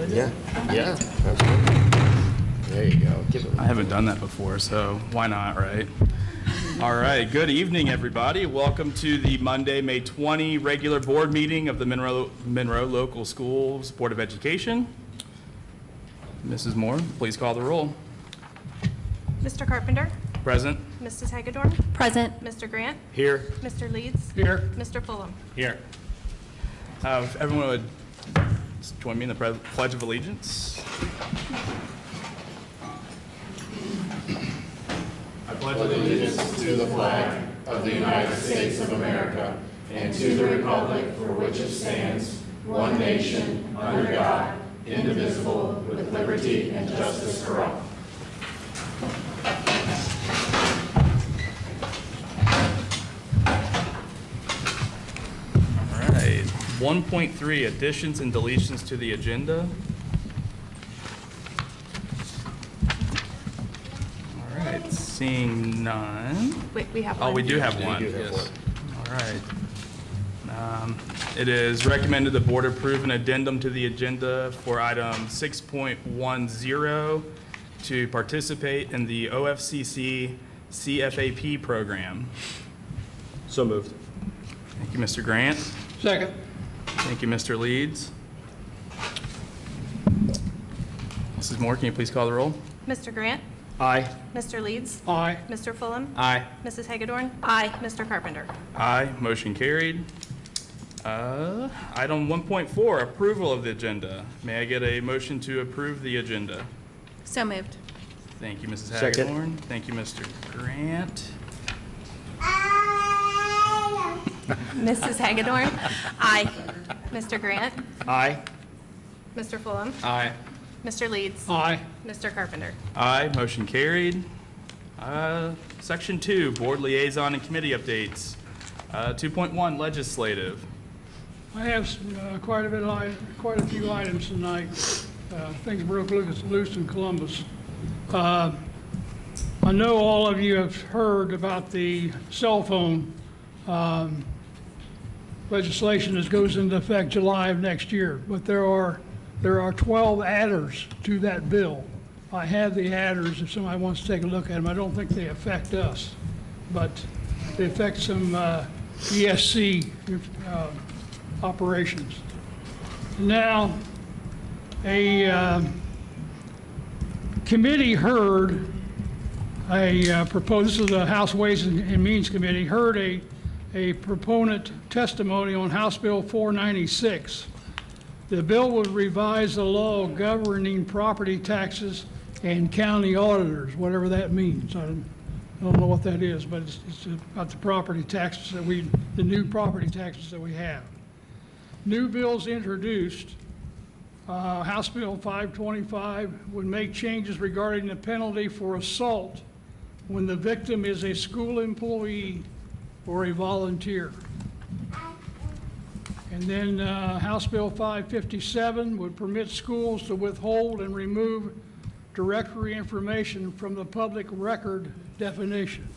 Yeah, yeah, absolutely. There you go. Give it. I haven't done that before, so why not, right? All right, good evening, everybody. Welcome to the Monday, May 20 regular board meeting of the Monroe Local Schools Board of Education. Mrs. Moore, please call the roll. Mr. Carpenter? Present. Mrs. Hagedorn? Present. Mr. Grant? Here. Mr. Leeds? Here. Mr. Fulham? Here. If everyone would join me in the Pledge of Allegiance. I pledge allegiance to the flag of the United States of America and to the republic for which it stands, one nation, under God, indivisible, with liberty and justice for all. All right, 1.3, additions and deletions to the agenda. All right, seeing none. Wait, we have one. Oh, we do have one. do have Yes. All right. It is recommended the board approve an addendum to the agenda for item 6.10 to participate in the OFCC CFAP program. So moved. Thank you, Mr. Grant. Second. Thank you, Mr. Leeds. Mrs. Moore, can you please call the roll? Mr. Grant? Aye. Mr. Leeds? Aye. Mr. Fulham? Aye. Mrs. Hagedorn? Aye. Mr. Carpenter? Aye, motion carried. Item 1.4, approval of the agenda. May I get a motion to approve the agenda? So moved. Thank you, Mrs. Second. Hagedorn. Thank you, Mr. Grant. Mrs. Hagedorn? Aye. Mr. Grant? Aye. Mr. Fulham? Aye. Mr. Leeds? Aye. Mr. Carpenter? Aye, motion carried. Section 2, board liaison and committee updates. 2.1, legislative. I have quite a few items tonight. Things broke loose in Columbus. I know all of you have heard about the cell phone legislation that goes into effect July of next year, but there are 12 adders to that bill. I have the adders if somebody wants to take a look at them. I don't think they affect us, but they affect some ESC operations. Now, a committee heard a proposal, the House Ways and Means Committee heard a proponent testimony on House Bill 496. The bill would revise the law governing property taxes and county auditors, whatever that means. I don't know what that is, but it's about the property taxes the new property taxes that we have. New bills introduced, House Bill 525 would make changes regarding the penalty for assault when the victim is a school employee or a volunteer. And then House Bill 557 would permit schools to withhold and remove directory information from the public record definition.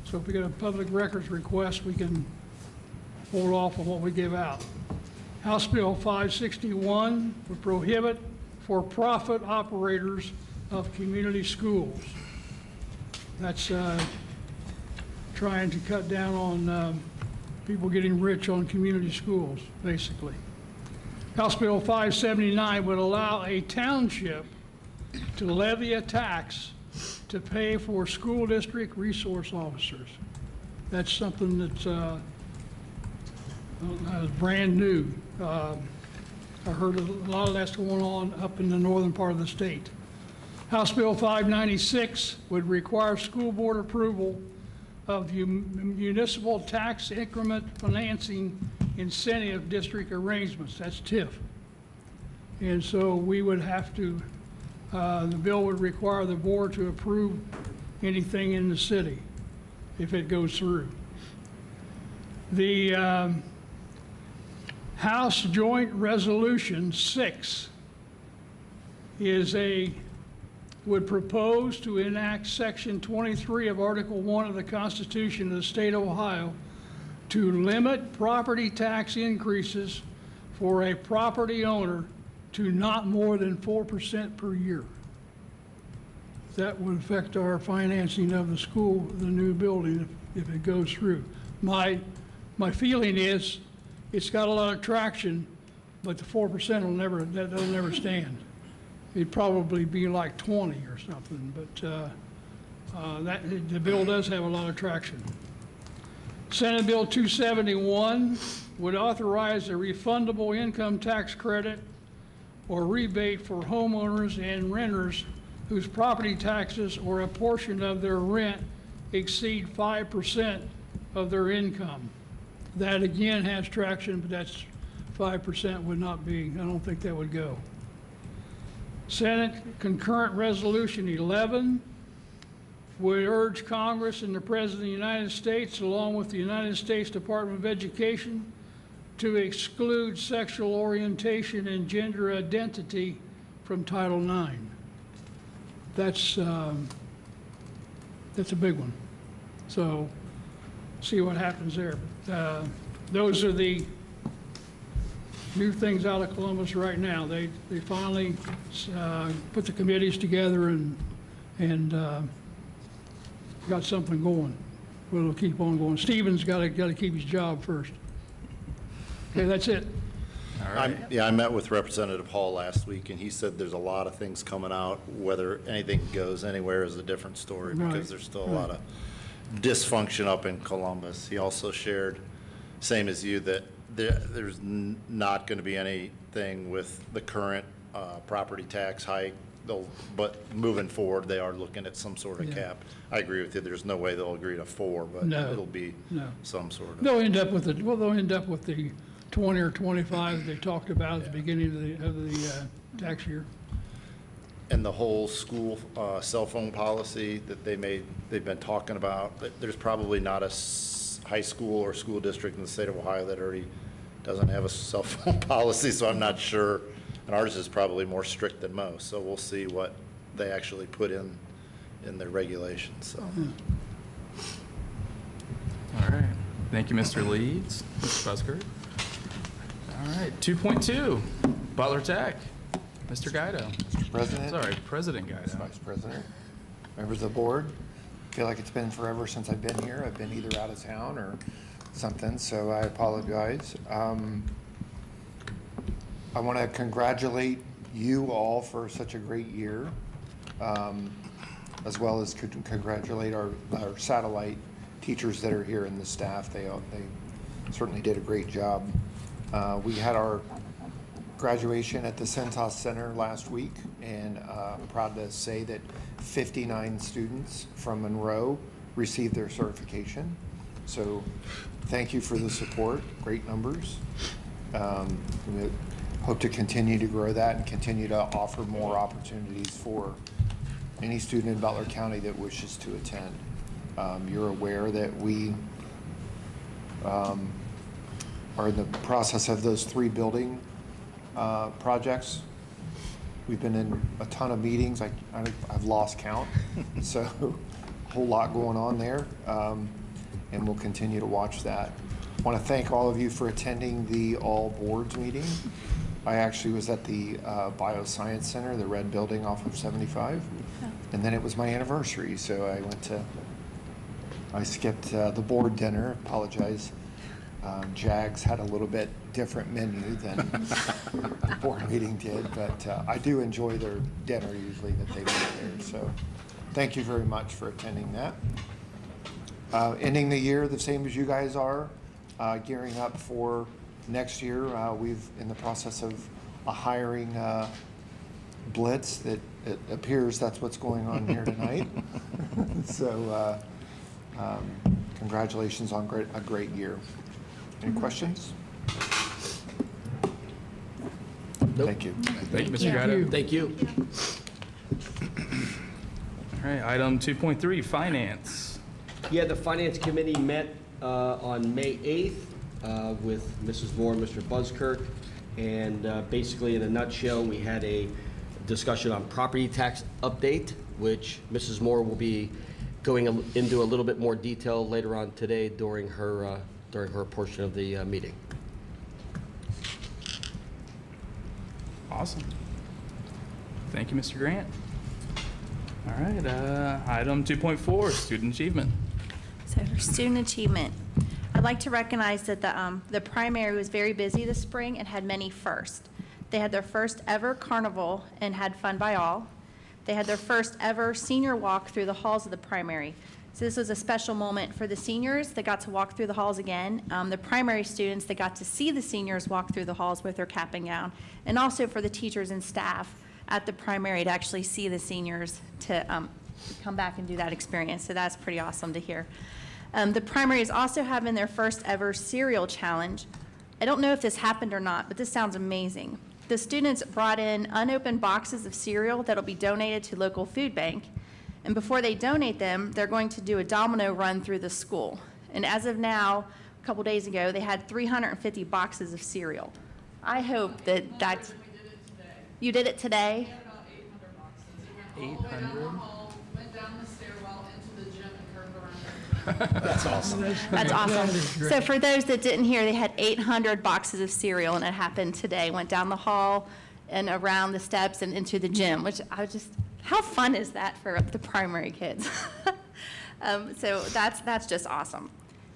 So if we get a public records request, we can hold off on what we give out. House Bill 561 would prohibit for-profit operators of community schools. That's trying to cut down on people getting rich on community schools, basically. House Bill 579 would allow a township to levy a tax to pay for school district resource officers. That's something that's brand new. I heard a lot of that's going on up in the northern part of the state. House Bill 596 would require school board approval of municipal tax increment financing incentive district arrangements. That's TIF. And so we would have to, the bill would require the board to approve anything in the city if it goes through. The House Joint Resolution 6 would propose to enact Section 23 of Article 1 of the Constitution of the State of Ohio to limit property tax increases for a property owner to not more than 4% per year. That would affect our financing of the school, the new building, if it goes through. My feeling is it's got a lot of traction, but the 4% that'll never stand. It'd probably be like 20 or something, but the bill does have a lot of traction. Senate Bill 271 would authorize a refundable income tax credit or rebate for homeowners and renters whose property taxes or a portion of their rent exceed 5% of their income. That again has traction, but that's 5% would not be, I don't think that would go. Senate Concurrent Resolution 11 would urge Congress and the President of the United States, along with the United States Department of Education, to exclude sexual orientation and gender identity from Title IX. That's a big one. So see what happens there. Those are the new things out of Columbus right now. They finally put the committees together and got something going. Well, it'll keep on going. Stephen's got to keep his job first. Okay, that's it. All right. I met with Representative Hall last week, and he said there's a lot of things coming out. Whether anything goes anywhere is a different story, Right, because there's still a lot of dysfunction up in Columbus. He also shared, same as you, that there's not going to be anything with the current property tax hike. But moving forward, they are looking at some sort of Yeah. cap. I agree with you. There's no way they'll agree to 4, but No, it'll be no. some sort of. They'll end up with the 20 or 25 they talked about at the beginning of the tax year. And the whole school cell phone policy that they've been talking about, that there's probably not a high school or school district in the state of Ohio that already doesn't have a cell phone policy, so I'm not sure. And ours is probably more strict than most, so we'll see what they actually put in their regulations, so. All right. Thank you, Mr. Leeds. Mr. Busker. All right. 2.2, Butler Tech. Mr. Guido. Mr. President. Sorry, President Guido. Vice President, members of the board. Feel like it's been forever since I've been here. I've been either out of town or something, so I apologize. I want to congratulate you all for such a great year, as well as congratulate our satellite teachers that are here and the staff. They certainly did a great job. We had our graduation at the Centos Center last week, and I'm proud to say that 59 students from Monroe received their certification. So thank you for the support, great numbers. We hope to continue to grow that and continue to offer more opportunities for any student in Butler County that wishes to attend. You're aware that we are in the process of those 3 building projects. We've been in a ton of meetings. I've lost count, so a whole lot going on there, and we'll continue to watch that. I want to thank all of you for attending the all boards meeting. I actually was at the Bioscience Center, the red building off of 75, and then it was my anniversary, so I skipped the board dinner. Apologize. Jags had a little bit different menu than the board meeting did, but I do enjoy their dinner usually that they make there. So thank you very much for attending that. Ending the year the same as you guys are, gearing up for next year. We've in the process of a hiring blitz that it appears that's what's going on here tonight. So congratulations on a great year. Any questions? Thank you. Thank you, Mr. Guido. Thank you. All right, item 2.3, Finance. Yeah, the Finance Committee met on May 8th with Mrs. Moore and Mr. Buskirk, and basically in a nutshell, we had a discussion on property tax update, which Mrs. Moore will be going into a little bit more detail later on today during her portion of the meeting. Awesome. Thank you, Mr. Grant. All right, item 2.4, student achievement. So for student achievement, I'd like to recognize that the primary was very busy this spring and had many firsts. They had their first ever carnival and had fun by all. They had their first ever senior walk through the halls of the primary. So this was a special moment for the seniors that got to walk through the halls again, the primary students that got to see the seniors walk through the halls with their cap and gown, and also for the teachers and staff at the primary to actually see the seniors to come back and do that experience. So that's pretty awesome to hear. The primary is also having their first ever cereal challenge. I don't know if this happened or not, but this sounds amazing. The students brought in unopened boxes of cereal that'll be donated to local food bank. And before they donate them, they're going to do a domino run through the school. And as of now, a couple days ago, they had 350 boxes of cereal. I hope that that's... You did it today? We had about 800 boxes. It went all the way down the hall, went down the stairwell into the gym and curved around. That's awesome. That's awesome. That is great. So for those that didn't hear, they had 800 boxes of cereal, and it happened today. Went down the hall and around the steps and into the gym, which I just, how fun is that for the primary kids? So that's just awesome.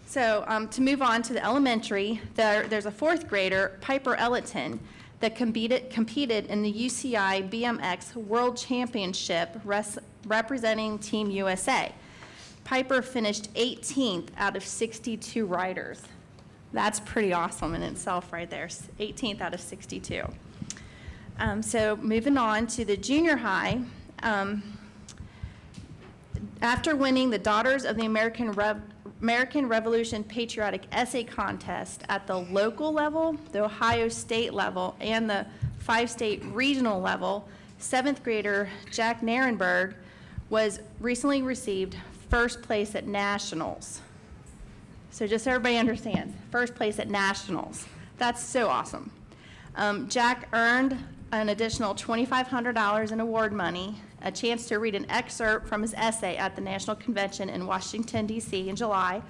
So to move on to the elementary, there's a fourth grader, Piper Ellerton, that competed in the UCI BMX World Championship representing Team USA. Piper finished 18th out of 62 riders. That's pretty awesome in itself right there, 18th out of 62. So moving on to the junior high, after winning the Daughters of the American Revolution Patriotic Essay Contest at the local level, the Ohio State level, and the 5-state regional level, 7th grader Jack Narenberg was recently received first place at nationals. So just so everybody understands, first place at nationals. That's so awesome. Jack earned an additional $2,500 in award money, a chance to read an excerpt from his essay at the National Convention in Washington, D.C. in July,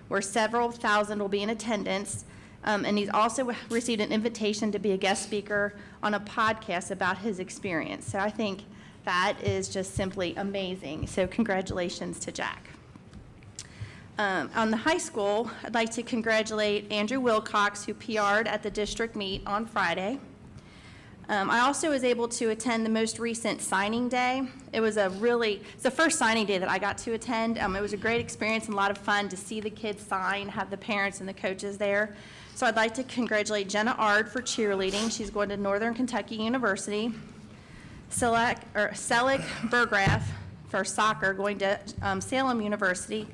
where several thousand will be in attendance. And he's also received an invitation to be a guest speaker on a podcast about his experience. So I think that is just simply amazing. So congratulations to Jack. On the high school, I'd like to congratulate Andrew Wilcox, who PR'd at the district meet on Friday. I also was able to attend the most recent signing day. It's the first signing day that I got to attend. It was a great experience and a lot of fun to see the kids sign, have the parents and the coaches there. So I'd like to congratulate Jenna Ard for cheerleading. She's going to Northern Kentucky University. Selick Burgraff for soccer, going to Salem University.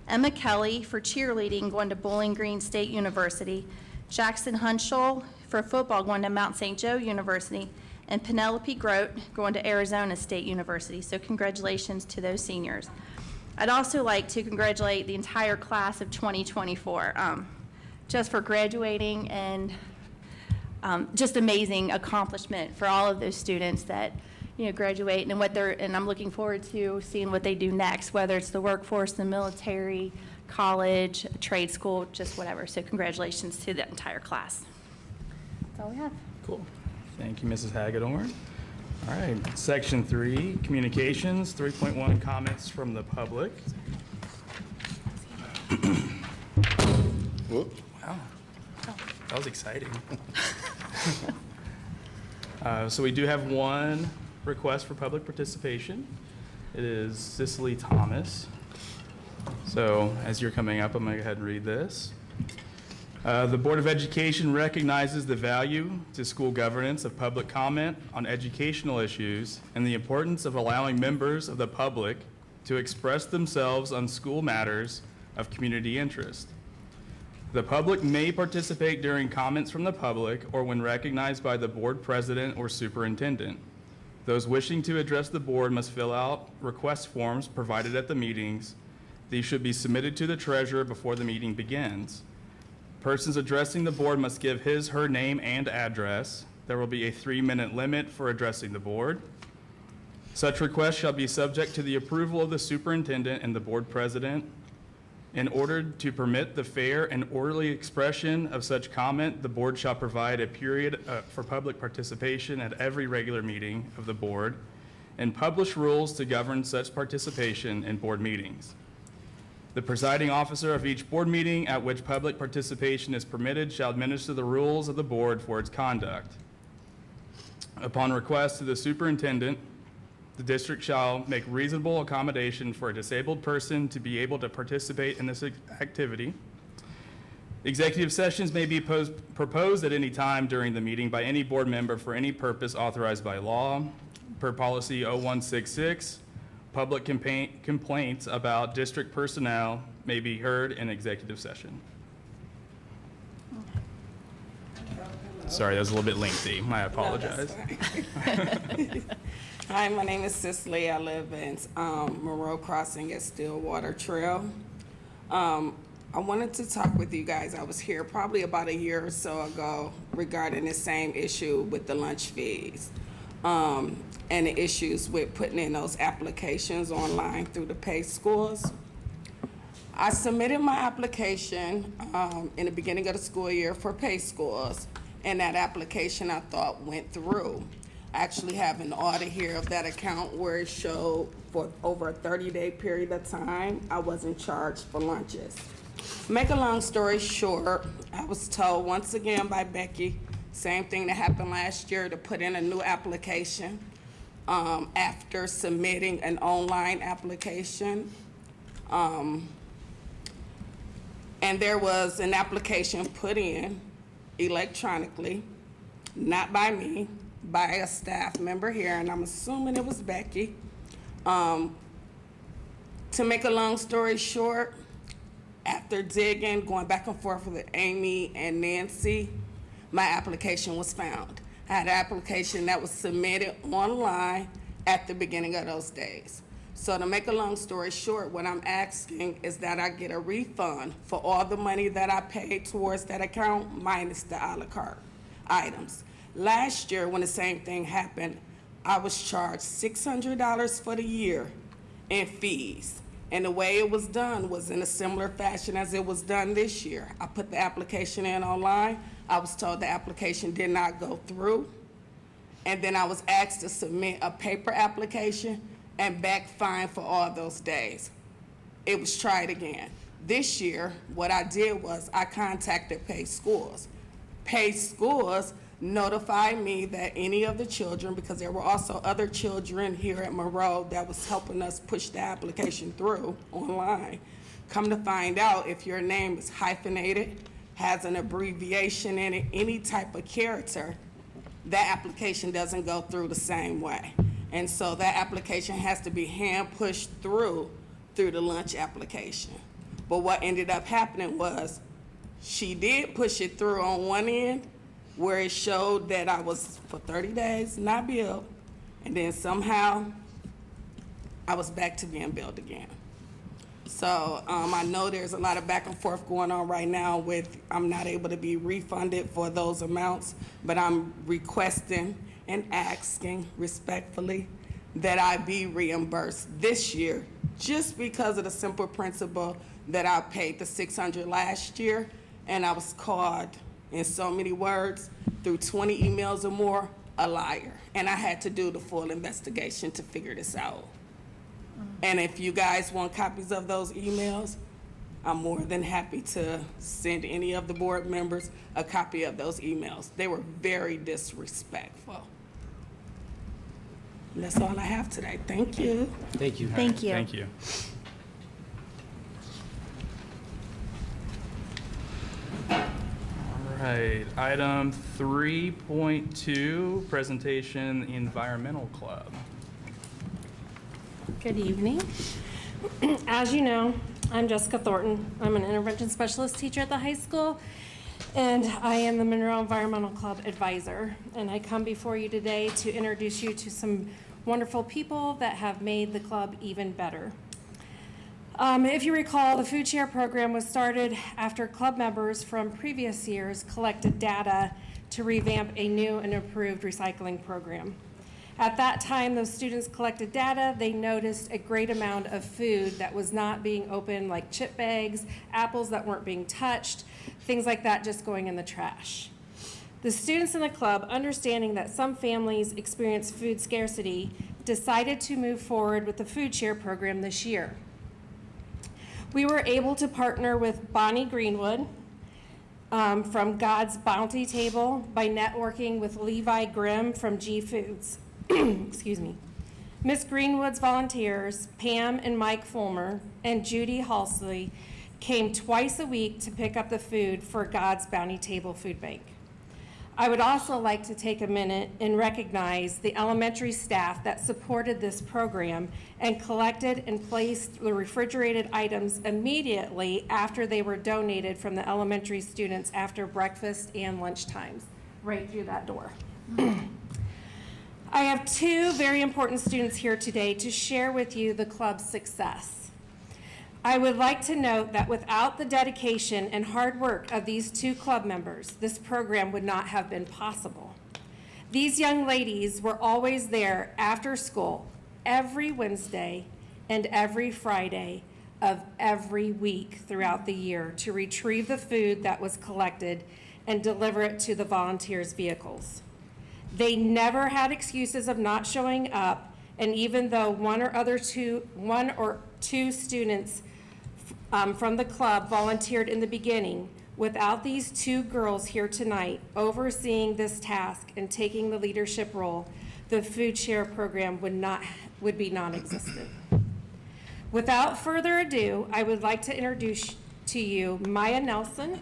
Emma Kelly for cheerleading, going to Bowling Green State University. Jackson Hunschel for football, going to Mount St. Joe University. And Penelope Grote going to Arizona State University. So congratulations to those seniors. I'd also like to congratulate the entire class of 2024 just for graduating and just amazing accomplishment for all of those students that graduate and I'm looking forward to seeing what they do next, whether it's the workforce, the military, college, trade school, just whatever. So congratulations to the entire class. That's all we have. Cool. Thank you, Mrs. Hagedorn. All right, section 3, communications, 3.1, comments from the public. Whoop. Wow, that was exciting. So we do have one request for public participation. It is Cicely Thomas. So as you're coming up, I'm going to go ahead and read this. The Board of Education recognizes the value to school governance of public comment on educational issues and the importance of allowing members of the public to express themselves on school matters of community interest. The public may participate during comments from the public or when recognized by the board president or superintendent. Those wishing to address the board must fill out request forms provided at the meetings. These should be submitted to the treasurer before the meeting begins. Persons addressing the board must give his/her name and address. There will be a 3-minute limit for addressing the board. Such requests shall be subject to the approval of the superintendent and the board president. In order to permit the fair and orderly expression of such comment, the board shall provide a period for public participation at every regular meeting of the board and publish rules to govern such participation in board meetings. The presiding officer of each board meeting at which public participation is permitted shall administer the rules of the board for its conduct. Upon request to the superintendent, the district shall make reasonable accommodation for a disabled person to be able to participate in this activity. Executive sessions may be proposed at any time during the meeting by any board member for any purpose authorized by law. Per policy 0166, public complaints about district personnel may be heard in executive session. Sorry, that was a little bit lengthy. I apologize. Hi, my name is Cicely. I live in Monroe Crossing at Stillwater Trail. I wanted to talk with you guys. I was here probably about a year or so ago regarding the same issue with the lunch fees and the issues with putting in those applications online through the pay schools. I submitted my application in the beginning of the school year for pay schools, and that application I thought went through. I actually have an audit here of that account where it showed for over a 30-day period of time, I wasn't charged for lunches. Make a long story short, I was told once again by Becky, same thing that happened last year, to put in a new application after submitting an online application. And there was an application put in electronically, not by me, by a staff member here, and I'm assuming it was Becky. To make a long story short, after digging, going back and forth with Amy and Nancy, my application was found. I had an application that was submitted online at the beginning of those days. So to make a long story short, what I'm asking is that I get a refund for all the money that I paid towards that account minus the a la carte items. Last year, when the same thing happened, I was charged $600 for the year in fees. And the way it was done was in a similar fashion as it was done this year. I put the application in online. I was told the application did not go through. And then I was asked to submit a paper application and back fine for all those days. It was tried again. This year, what I did was I contacted Pay Schools. Pay Schools notified me that any of the children, because there were also other children here at Monroe that was helping us push the application through online. Come to find out, if your name is hyphenated, has an abbreviation in it, any type of character, that application doesn't go through the same way. And so that application has to be hand pushed through the lunch application. But what ended up happening was she did push it through on one end, where it showed that I was for 30 days not billed, and then somehow I was back to being billed again. So I know there's a lot of back and forth going on right now with I'm not able to be refunded for those amounts, but I'm requesting and asking respectfully that I be reimbursed this year, just because of the simple principle that I paid the $600 last year, and I was called, in so many words, through 20 emails or more, a liar. And I had to do the full investigation to figure this out. And if you guys want copies of those emails, I'm more than happy to send any of the board members a copy of those emails. They were very disrespectful. And that's all I have today. Thank you. Thank you. Thank you. Thank you. All right, item 3.2, presentation, Environmental Club. Good evening. As you know, I'm Jessica Thornton. I'm an intervention specialist teacher at the high school, and I am the Monroe Environmental Club advisor. And I come before you today to introduce you to some wonderful people that have made the club even better. If you recall, the food share program was started after club members from previous years collected data to revamp a new and improved recycling program. At that time, those students collected data. They noticed a great amount of food that was not being opened, like chip bags, apples that weren't being touched, things like that just going in the trash. The students in the club, understanding that some families experience food scarcity, decided to move forward with the food share program this year. We were able to partner with Bonnie Greenwood from God's Bounty Table by networking with Levi Grimm from G Foods. Excuse me. Miss Greenwood's volunteers, Pam and Mike Fulmer and Judy Halsley, came twice a week to pick up the food for God's Bounty Table Food Bank. I would also like to take a minute and recognize the elementary staff that supported this program and collected and placed the refrigerated items immediately after they were donated from the elementary students after breakfast and lunch times, right through that door. I have two very important students here today to share with you the club's success. I would like to note that without the dedication and hard work of these two club members, this program would not have been possible. These young ladies were always there after school, every Wednesday and every Friday of every week throughout the year to retrieve the food that was collected and deliver it to the volunteers' vehicles. They never had excuses of not showing up, and even though one or two students from the club volunteered in the beginning, without these two girls here tonight overseeing this task and taking the leadership role, the food share program would be non-existent. Without further ado, I would like to introduce to you Maya Nelson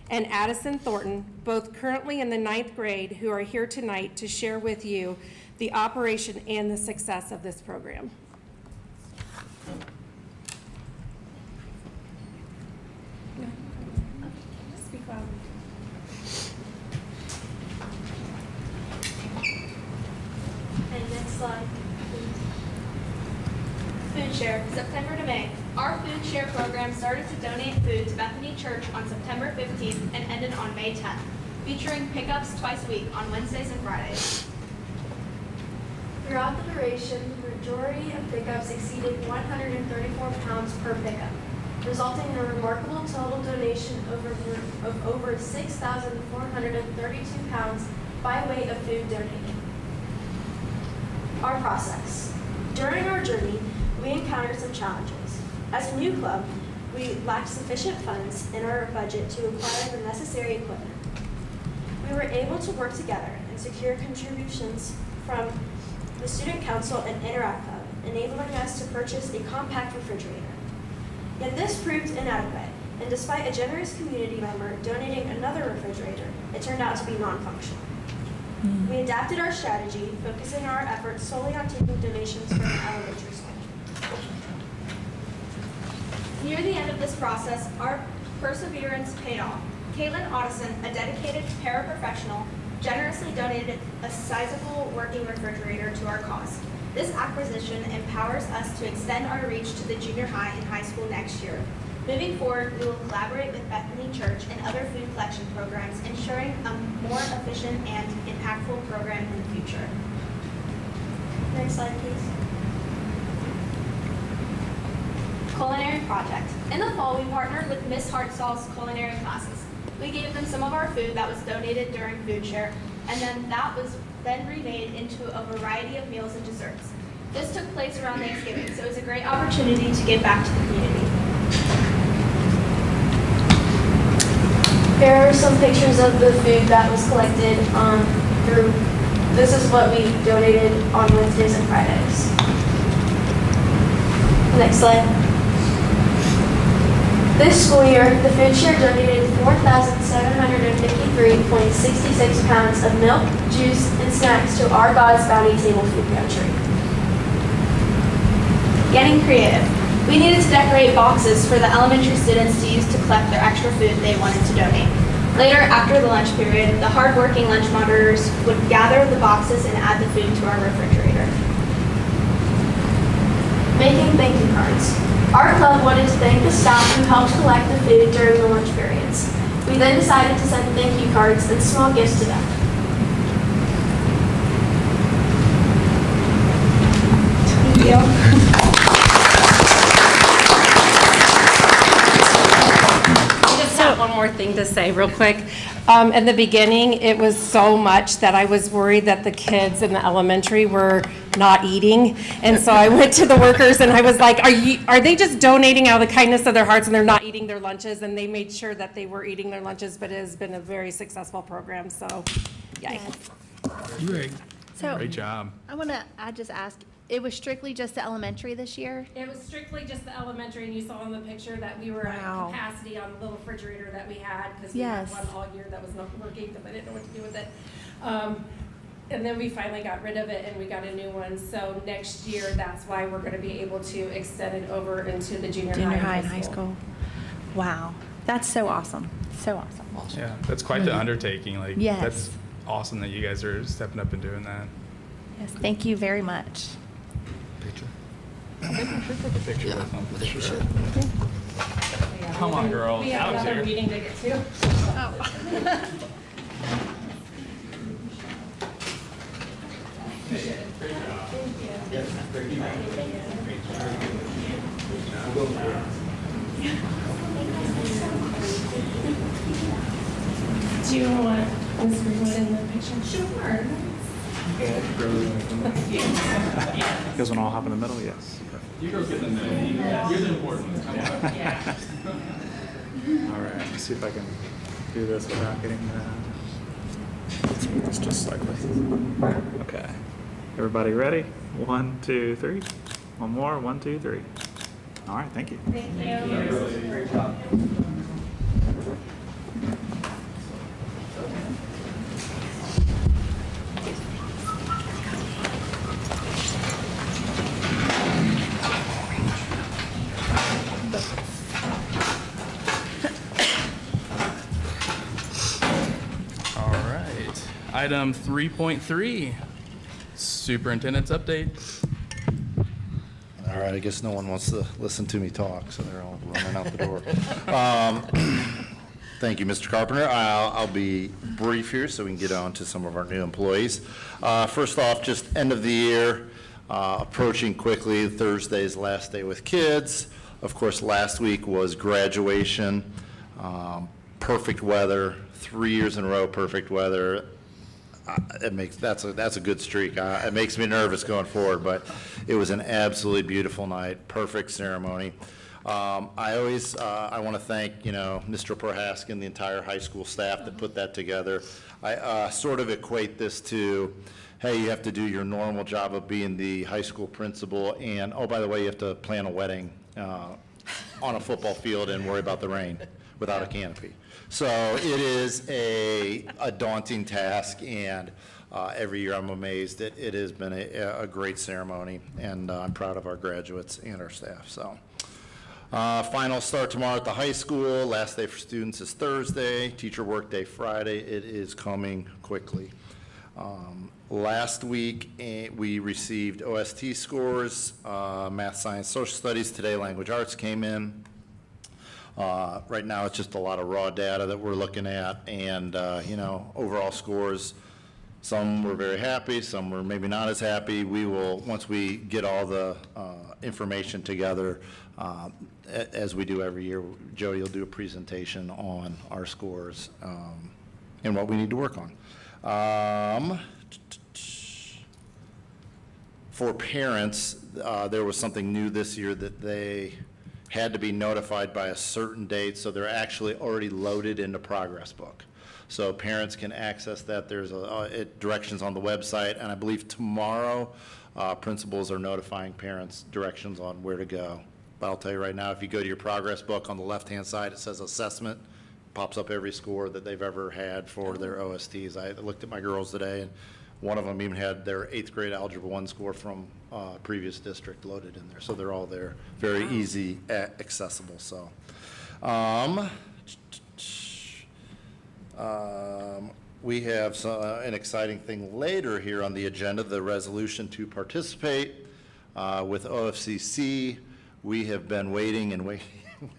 and Addison Thornton, both currently in the 9th grade, who are here tonight to share with you the operation and the success of this program. And next slide, please. Food share, September to May. Our food share program started to donate food to Bethany Church on September 15th and ended on May 10th, featuring pickups twice a week on Wednesdays and Fridays. Throughout the duration, the majority of pickups exceeded 134 pounds per pickup, resulting in a remarkable total donation of over 6,432 pounds by way of food donated. Our process. During our journey, we encountered some challenges. As a new club, we lacked sufficient funds in our budget to acquire the necessary equipment. We were able to work together and secure contributions from the Student Council and Interact Club, enabling us to purchase a compact refrigerator. Yet this proved inadequate, and despite a generous community member donating another refrigerator, it turned out to be non-functional. We adapted our strategy, focusing our efforts solely on taking donations from the elementary school. Near the end of this process, our perseverance paid off. Caitlin Otteson, a dedicated paraprofessional, generously donated a sizable working refrigerator to our cause. This acquisition empowers us to extend our reach to the junior high and high school next year. Moving forward, we will collaborate with Bethany Church and other food collection programs, ensuring a more efficient and impactful program in the future. Next slide, please. Culinary project. In the fall, we partnered with Miss Hartstall's culinary classes. We gave them some of our food that was donated during food share, and then that was remade into a variety of meals and desserts. This took place around Thanksgiving, so it was a great opportunity to give back to the community. Here are some pictures of the food that was collected through. This is what we donated on Wednesdays and Fridays. Next slide. This school year, the food share donated 4,753.66 pounds of milk, juice, and snacks to our God's Bounty Table Food Pantry. Getting creative. We needed to decorate boxes for the elementary students to use to collect their extra food they wanted to donate. Later, after the lunch period, the hard-working lunch monitors would gather the boxes and add the food to our refrigerator. Making thank you cards. Our club wanted to thank the staff who helped collect the food during the lunch periods. We then decided to send thank you cards and small gifts to them. thing to say real quick. In the beginning, it was so much that I was worried that the kids in the elementary were not eating. And so I went to the workers and I was like, are they just donating out of the kindness of their hearts and they're not eating their lunches? And they made sure that they were eating their lunches, but it has been a very successful program, so, yay. Great. So Great job. I just ask, it was strictly just the elementary this year? It was strictly just the elementary, and you saw in the picture that we were at Wow. capacity on the little refrigerator that we had, because we had Yes. one all year that was not working, because I didn't know what to do with it. And then we finally got rid of it, and we got a new one, so next year, that's why we're gonna be able to extend it over into the junior high and high school. Wow, that's so awesome, so awesome. Yeah, that's quite the undertaking. Like, Yes. that's awesome that you guys are stepping up and doing that. Yes, thank you very much. Picture. I think we should take a picture with them. Sure. Come on, girl. We have Alex another here. meeting to get to. Do you want Ms. Greenwood in the picture? Sure. You guys want to all hop in the middle? Yes. You girls get in the middle. You're the important ones. Come on. All right. Let's see if I can do this without getting let's move this just slightly. Okay. Everybody ready? 1, 2, 3. One more. 1, 2, 3. All right. Thank you. Thank you. Great job. All right. Item 3.3, superintendent's update. All right, I guess no one wants to listen to me talk, so they're all running out the door. Thank you, Mr. Carpenter. I'll be brief here so we can get on to some of our new employees. First off, just end of the year, approaching quickly. Thursday's last day with kids. Of course, last week was graduation. Perfect weather, 3 years in a row, perfect weather. That's a good streak. It makes me nervous going forward, but it was an absolutely beautiful night, perfect ceremony. I want to thank, Mr. Prohaska, the entire high school staff that put that together. I sort of equate this to, hey, you have to do your normal job of being the high school principal, and, oh, by the way, you have to plan a wedding on a football field and worry about the rain without a canopy. So it is a daunting task, and every year I'm amazed that it has been a great ceremony, and I'm proud of our graduates and our staff. So final start tomorrow at the high school. Last day for students is Thursday. Teacher work day Friday. It is coming quickly. Last week, we received OST scores, math, science, social studies. Today, language arts came in. Right now, it's just a lot of raw data that we're looking at, and, overall scores, some were very happy, some were maybe not as happy. We will, once we get all the information together, as we do every year, Jody will do a presentation on our scores and what we need to work on. For parents, there was something new this year that they had to be notified by a certain date, so they're actually already loaded in the progress book. So parents can access that. There's directions on the website, and I believe tomorrow, principals are notifying parents directions on where to go. But I'll tell you right now, if you go to your progress book, on the left-hand side, it says assessment. Pops up every score that they've ever had for their OSTs. I looked at my girls today, and one of them even had their 8th grade Algebra 1 score from previous district loaded in there. So they're all there, very easy, accessible. So, we have an exciting thing later here on the agenda, the resolution to participate with OFCC. We have been waiting and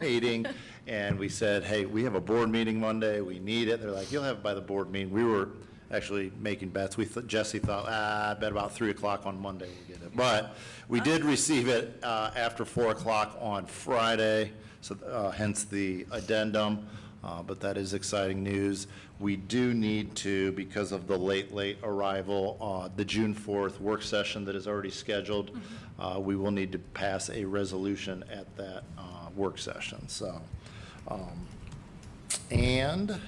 waiting, and we said, hey, we have a board meeting Monday, we need it. They're like, you'll have it by the board meeting. We were actually making bets. Jesse thought, I bet about 3 o'clock on Monday we'll get it. But we did receive it after 4 o'clock on Friday, so hence the addendum. But that is exciting news. We do need to, because of the late arrival, the June 4th work session that is already scheduled, we will need to pass a resolution at that work session. So, and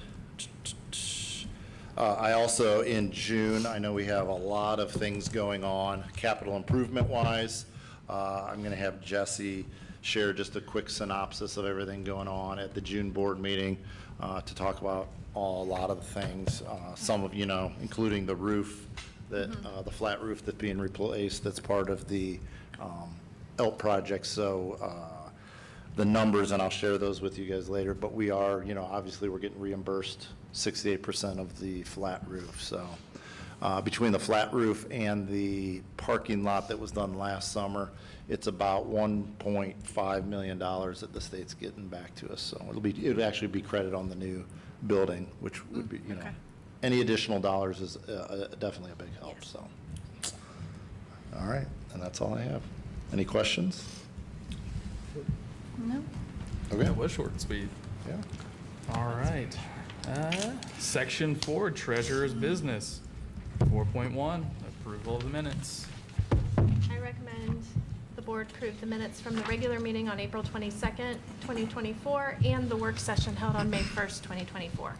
I also, in June, I know we have a lot of things going on, capital improvement-wise. I'm going to have Jesse share just a quick synopsis of everything going on at the June board meeting to talk about a lot of the things. Some of, including the roof, that the flat roof that's being replaced, that's part of the ELP project. So the numbers, and I'll share those with you guys later, but we are, obviously we're getting reimbursed 68% of the flat roof. So between the flat roof and the parking lot that was done last summer, it's about $1.5 million that the state's getting back to us. So it'll actually be credit on the new building, which would be, any additional dollars is definitely a big help. So, all right, and that's all I have. Any questions? No? Okay. That was short and sweet. Yeah. All right. Section 4, Treasurer's Business. 4.1, approval of the minutes. I recommend the board approve the minutes from the regular meeting on April 22nd, 2024, and the work session held on May 1st, 2024.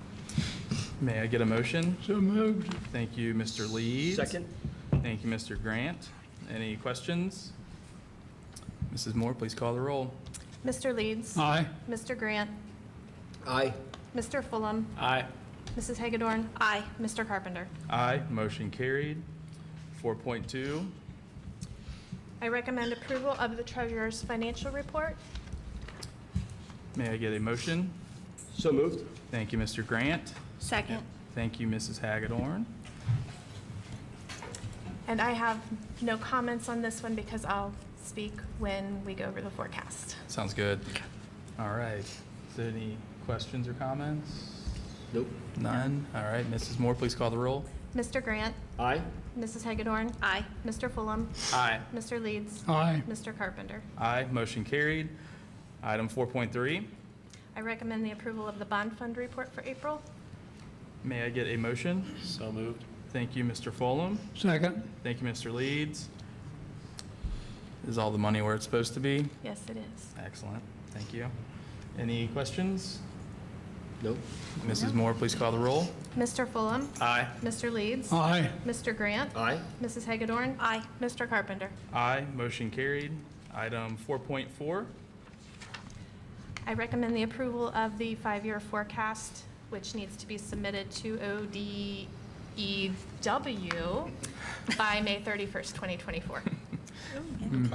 May I get a motion? So moved. Thank you, Mr. Leeds. Second? Thank you, Mr. Grant. Any questions? Mrs. Moore, please call the roll. Mr. Leeds. Aye. Mr. Grant. Aye. Mr. Fulham. Aye. Mrs. Hagedorn. Aye. Mr. Carpenter. Aye, motion carried. 4.2, I recommend approval of the treasurer's financial report. may I get a motion? So moved. Thank you, Mr. Grant. Second. Thank you, Mrs. Hagedorn. And I have no comments on this one because I'll speak when we go over the forecast. Sounds good. All right. Is there any questions or comments? Nope. None? All right, Mrs. Moore, please call the roll. Mr. Grant. Aye. Mrs. Hagedorn. Aye. Mr. Fulham. Aye. Mr. Leeds. Aye. Mr. Carpenter. Aye, motion carried. Item 4.3, I recommend the approval of the bond fund report for April. may I get a motion? So moved. Thank you, Mr. Fulham. Second. Thank you, Mr. Leeds. Is all the money where it's supposed to be? Yes, it is. Excellent, thank you. Any questions? Nope. Mrs. Moore, please call the roll. Mr. Fulham. Aye. Mr. Leeds. Aye. Mr. Grant. Aye. Mrs. Hagedorn. Aye. Mr. Carpenter. Aye, motion carried. Item 4.4, I recommend the approval of the five-year forecast, which needs to be submitted to ODEW by May 31st, 2024.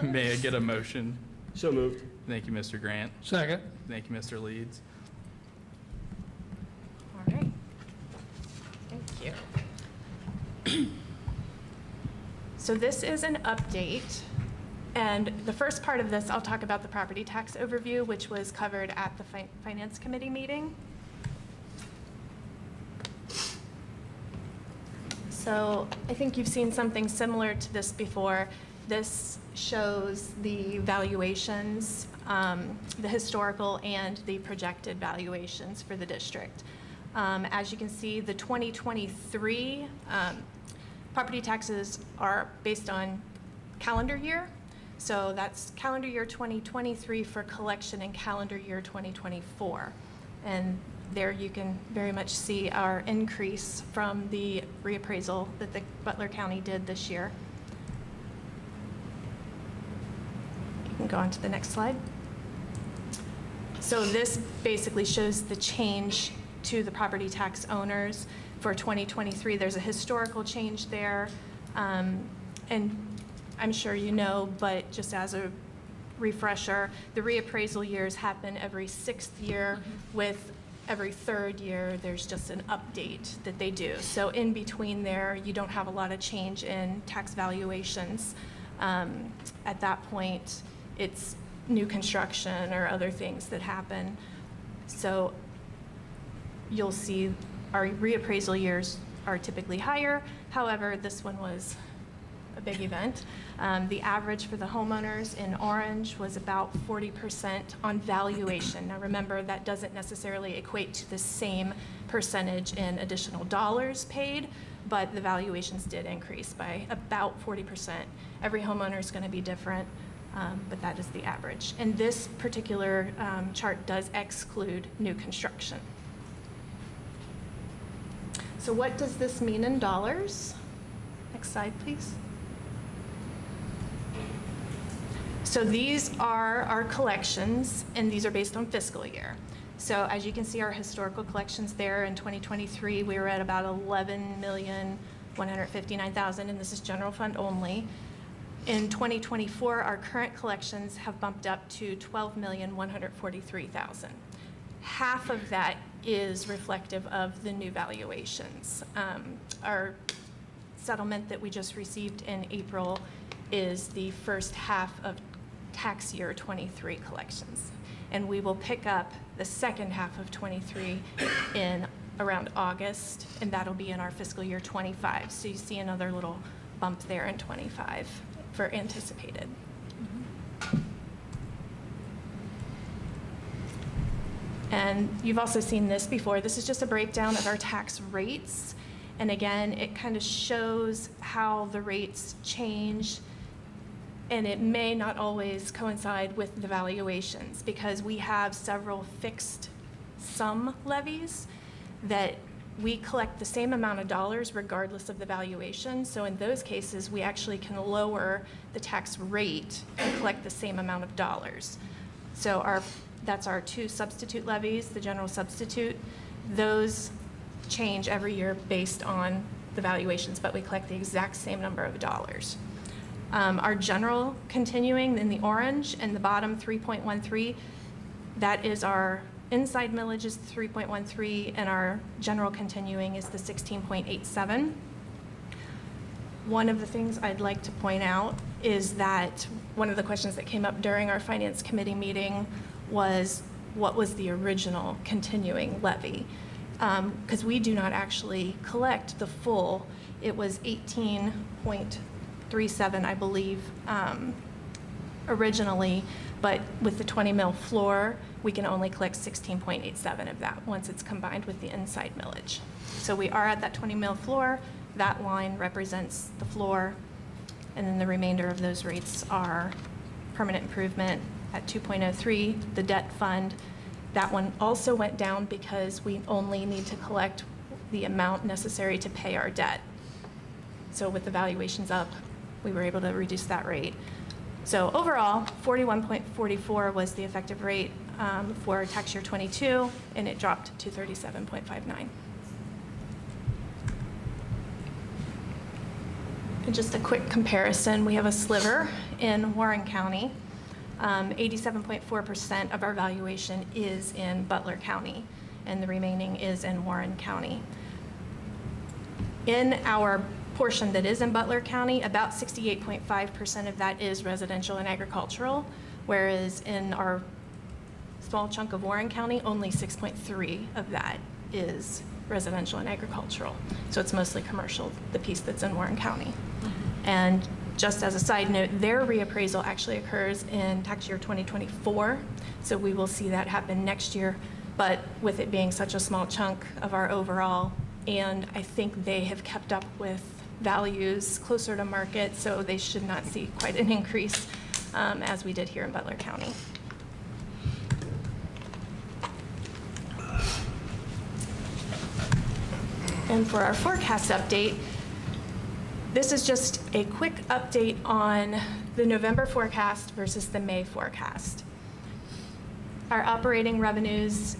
may I get a motion? So moved. Thank you, Mr. Grant. Second. Thank you, Mr. Leeds. All right. Thank you. So this is an update, and the first part of this, I'll talk about the property tax overview, which was covered at the Finance Committee meeting. So I think you've seen something similar to this before. This shows the valuations, the historical and the projected valuations for the district. As you can see, the 2023 property taxes are based on calendar year. So that's calendar year 2023 for collection and calendar year 2024. And there you can very much see our increase from the reappraisal that the Butler County did this year. You can go on to the next slide. So this basically shows the change to the property tax owners for 2023. There's a historical change there. And I'm sure you know, but just as a refresher, the reappraisal years happen every 6th year. With every 3rd year, there's just an update that they do. So in between there, you don't have a lot of change in tax valuations. At that point, it's new construction or other things that happen. So you'll see our reappraisal years are typically higher. However, this one was a big event. The average for the homeowners in orange was about 40% on valuation. Now remember, that doesn't necessarily equate to the same percentage in additional dollars paid, but the valuations did increase by about 40%. Every homeowner is going to be different, but that is the average. And this particular chart does exclude new construction. So what does this mean in dollars? Next slide, please. So these are our collections, and these are based on fiscal year. So as you can see, our historical collections there in 2023, we were at about $11,159,000, and this is general fund only. In 2024, our current collections have bumped up to $12,143,000. Half of that is reflective of the new valuations. Our settlement that we just received in April is the first half of tax year 23 collections. And we will pick up the second half of 23 in around August, and that'll be in our fiscal year 25. So you see another little bump there in 25 for anticipated. And you've also seen this before. This is just a breakdown of our tax rates. And again, it kind of shows how the rates change, and it may not always coincide with the valuations because we have several fixed sum levies that we collect the same amount of dollars regardless of the valuation. So in those cases, we actually can lower the tax rate and collect the same amount of dollars. So that's our two substitute levies, the general substitute. Those change every year based on the valuations, but we collect the exact same number of dollars. Our general continuing in the orange and the bottom 3.13, that is our inside millage is 3.13 and our general continuing is the 16.87. One of the things I'd like to point out is that one of the questions that came up during our finance committee meeting was, what was the original continuing levy? Because we do not actually collect the full. It was 18.37, I believe, originally, but with the 20 mil floor, we can only collect 16.87 of that once it's combined with the inside millage. So we are at that 20 mil floor. That line represents the floor, and then the remainder of those rates are permanent improvement at 2.03, the debt fund. That one also went down because we only need to collect the amount necessary to pay our debt. So with the valuations up, we were able to reduce that rate. So overall, 41.44 was the effective rate for tax year 22, and it dropped to 37.59. And just a quick comparison, we have a sliver in Warren County. 87.4% of our valuation is in Butler County, and the remaining is in Warren County. In our portion that is in Butler County, about 68.5% of that is residential and agricultural, whereas in our small chunk of Warren County, only 6.3 of that is residential and agricultural. So it's mostly commercial, the piece that's in Warren County. And just as a side note, their reappraisal actually occurs in tax year 2024, so we will see that happen next year. But with it being such a small chunk of our overall, and I think they have kept up with values closer to market, so they should not see quite an increase as we did here in Butler County. And for our forecast update, this is just a quick update on the November forecast versus the May forecast. Our operating revenues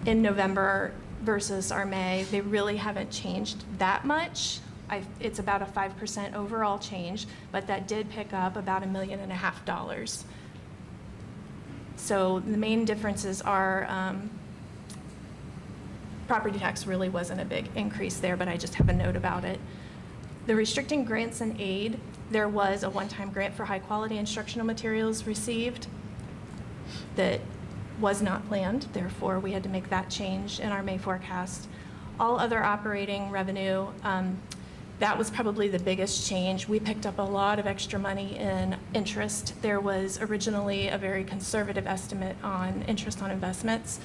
in November versus our May, they really haven't changed that much. It's about a 5% overall change, but that did pick up about $1.5 million. So the main differences are property tax really wasn't a big increase there, but I just have a note about it. The restricting grants and aid, there was a one-time grant for high-quality instructional materials received that was not planned, therefore we had to make that change in our May forecast. All other operating revenue, That was probably the biggest change. We picked up a lot of extra money in interest. There was originally a very conservative estimate on interest on investments,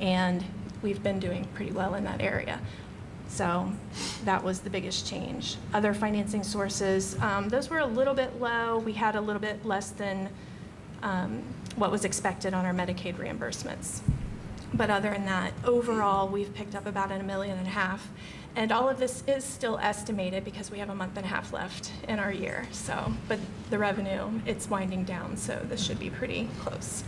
and we've been doing pretty well in that area. So that was the biggest change. Other financing sources, those were a little bit low. We had a little bit less than what was expected on our Medicaid reimbursements. But other than that, overall, we've picked up about $1.5 million. And all of this is still estimated because we have a month and a half left in our year. So, but the revenue, it's winding down, so this should be pretty close.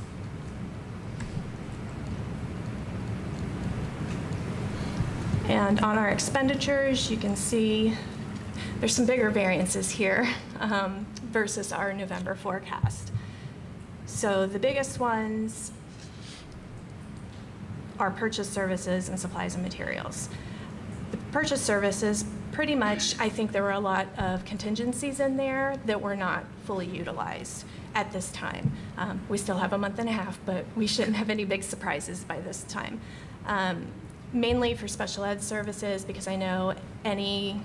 And on our expenditures, you can see there's some bigger variances here versus our November forecast. So the biggest ones are purchase services and supplies and materials. The purchase services, pretty much, I think there were a lot of contingencies in there that were not fully utilized at this time. We still have a month and a half, but we shouldn't have any big surprises by this time. Mainly for special ed services, because I know any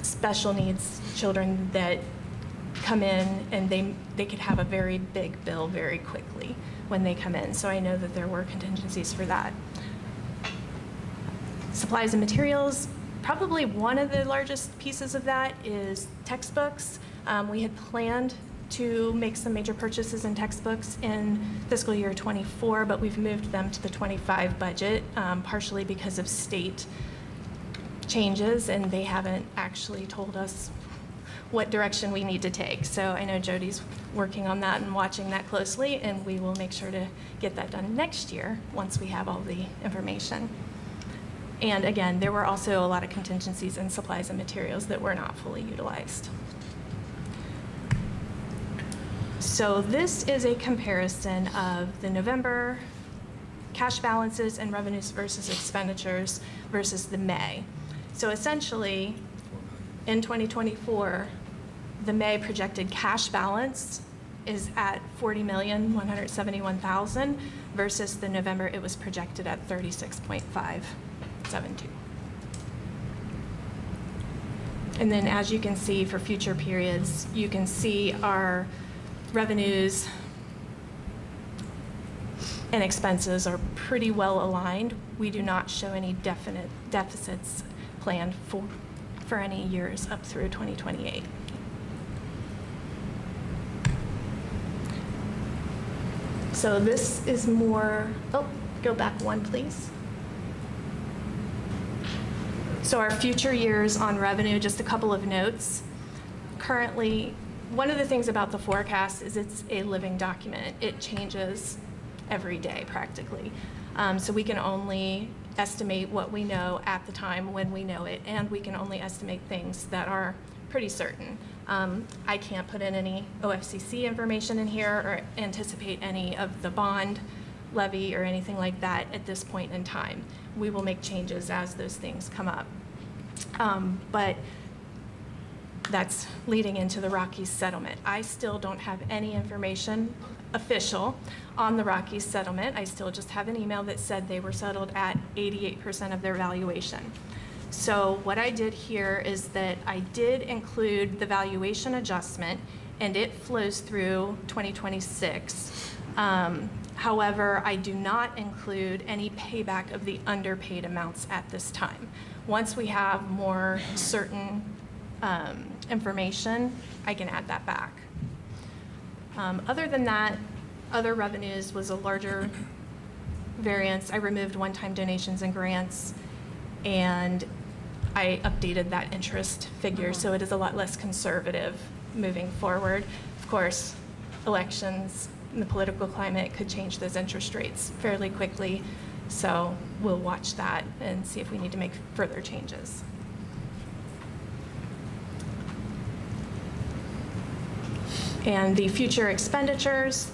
special needs children that come in and they could have a very big bill very quickly when they come in. So I know that there were contingencies for that. Supplies and materials, probably one of the largest pieces of that is textbooks. We had planned to make some major purchases in textbooks in fiscal year 24, but we've moved them to the 25 budget, partially because of state changes, and they haven't actually told us what direction we need to take. So I know Jody's working on that and watching that closely, and we will make sure to get that done next year once we have all the information. And again, there were also a lot of contingencies in supplies and materials that were not fully utilized. So this is a comparison of the November cash balances and revenues versus expenditures versus the May. So essentially, in 2024, the May projected cash balance is at $40,171,000 versus the November it was projected at 36.572. And then as you can see for future periods, you can see our revenues and expenses are pretty well aligned. We do not show any definite deficits planned for any years up through 2028. So this is more, go back one, please. So our future years on revenue, just a couple of notes. Currently, one of the things about the forecast is it's a living document. It changes every day practically. So we can only estimate what we know at the time when we know it, and we can only estimate things that are pretty certain. I can't put in any OFCC information in here or anticipate any of the bond levy or anything like that at this point in time. We will make changes as those things come up. But that's leading into the Rockies settlement. I still don't have any information official on the Rockies settlement. I still just have an email that said they were settled at 88% of their valuation. So what I did here is that I did include the valuation adjustment, and it flows through 2026. However, I do not include any payback of the underpaid amounts at this time. Once we have more certain information, I can add that back. Other than that, other revenues was a larger variance. I removed one-time donations and grants, and I updated that interest figure, so it is a lot less conservative moving forward. Of course, elections and the political climate could change those interest rates fairly quickly, so we'll watch that and see if we need to make further changes. And the future expenditures,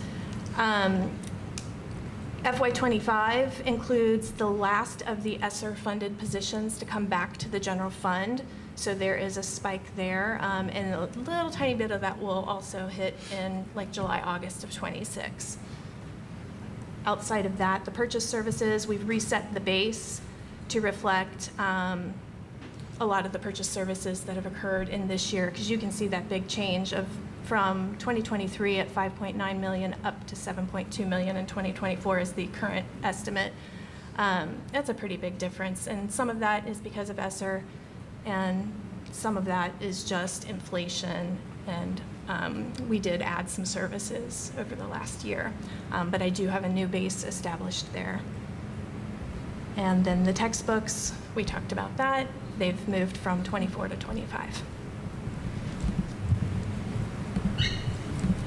FY25 includes the last of the ESSER-funded positions to come back to the general fund. So there is a spike there, and a little tiny bit of that will also hit in like July, August of 26. Outside of that, the purchase services, we've reset the base to reflect a lot of the purchase services that have occurred in this year, because you can see that big change from 2023 at 5.9 million up to 7.2 million in 2024 is the current estimate. That's a pretty big difference, and some of that is because of ESSER, and some of that is just inflation, and we did add some services over the last year, but I do have a new base established there. And then the textbooks, we talked about that. They've moved from 24 to 25.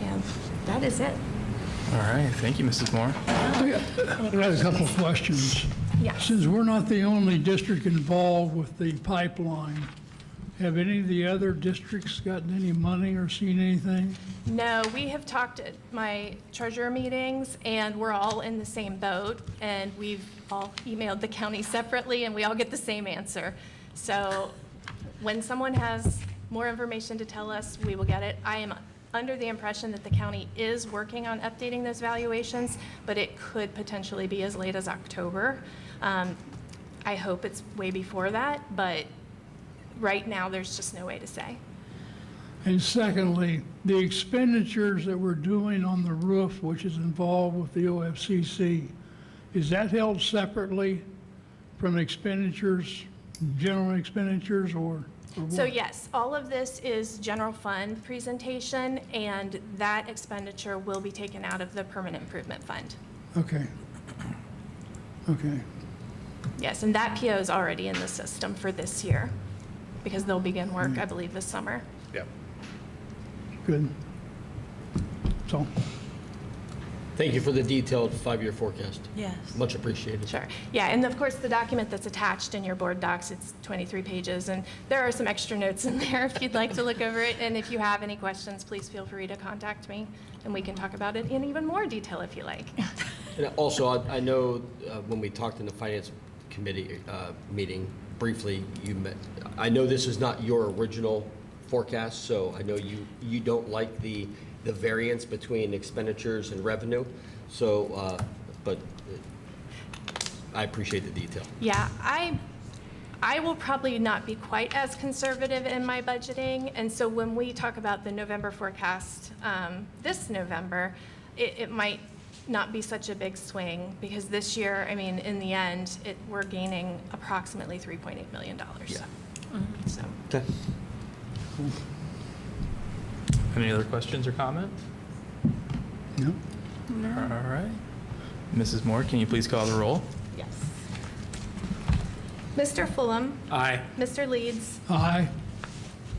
And that is it. All right, thank you, Mrs. Moore. I got a couple of questions. Yes. Since we're not the only district involved with the pipeline, have any of the other districts gotten any money or seen anything? No, we have talked at my treasurer meetings, and we're all in the same boat, and we've all emailed the county separately, and we all get the same answer. So when someone has more information to tell us, we will get it. I am under the impression that the county is working on updating those valuations, but it could potentially be as late as October. I hope it's way before that, but right now, there's just no way to say. And secondly, the expenditures that we're doing on the roof, which is involved with the OFCC, is that held separately from expenditures, general expenditures, or So what? yes, all of this is general fund presentation, and that expenditure will be taken out of the permanent improvement fund. Okay. Okay. Yes, and that PO is already in the system for this year, because they'll begin work, I believe, this summer. Yep. Good. So, Thank you for the detailed 5-year forecast. Yes. Much appreciated. Sure. Yeah, and of course, the document that's attached in your board docs, it's 23 pages, and there are some extra notes in there if you'd like to look over it. And if you have any questions, please feel free to contact me, and we can talk about it in even more detail if you like. And also, I know when we talked in the Finance Committee meeting briefly, I know this is not your original forecast, so I know you don't like the variance between expenditures and revenue, so, but I appreciate the detail. Yeah, I will probably not be quite as conservative in my budgeting, and so when we talk about the November forecast this November, it might not be such a big swing, because this year, I mean, in the end, we're gaining approximately $3.8 million. Yeah. So. Okay. Any other questions or comments? no. All right. Mrs. Moore, can you please call the roll? Yes. Mr. Fulham? Aye. Mr. Leeds? Aye.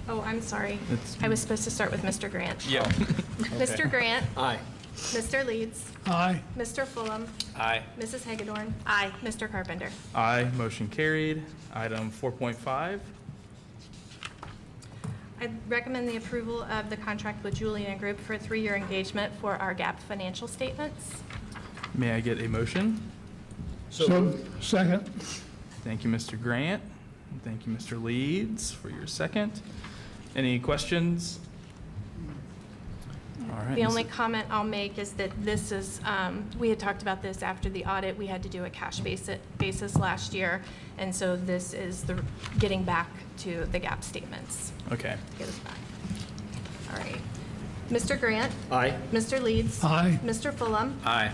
Oh, I'm sorry. It's- I was supposed to start with Mr. Grant. Yeah. Mr. Grant? Aye. Mr. Leeds? Aye. Mr. Fulham? Aye. Mrs. Hagedorn? Aye. Mr. Carpenter? Aye, motion carried. Item 4.5. I recommend the approval of the contract with Julian Group for a 3-year engagement for our GAP financial statements. May I get a motion? So, second. Thank you, Mr. Grant. And thank you, Mr. Leeds, for your second. Any questions? All right. The only comment I'll make is that this is, we had talked about this after the audit. We had to do a cash basis last year, and so this is the getting back to the GAP statements. Okay. Get us back. All right. Mr. Grant? Aye. Mr. Leeds? Aye. Mr. Fulham? Aye.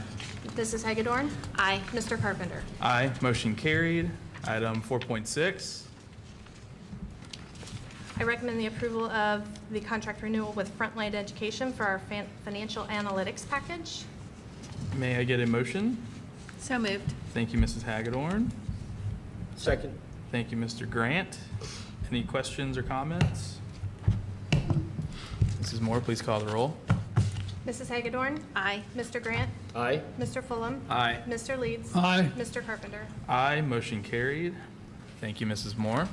Mrs. Hagedorn? Aye. Mr. Carpenter? Aye, motion carried. Item 4.6. I recommend the approval of the contract renewal with Frontline Education for our financial analytics package. May I get a motion? So moved. Thank you, Mrs. Hagedorn. Second. Thank you, Mr. Grant. Any questions or comments? Mrs. Moore, please call the roll. Mrs. Hagedorn? Aye. Mr. Grant? Aye. Mr. Fulham? Aye. Mr. Leeds? Aye. Mr. Carpenter? Aye, motion carried. Thank you, Mrs. Moore.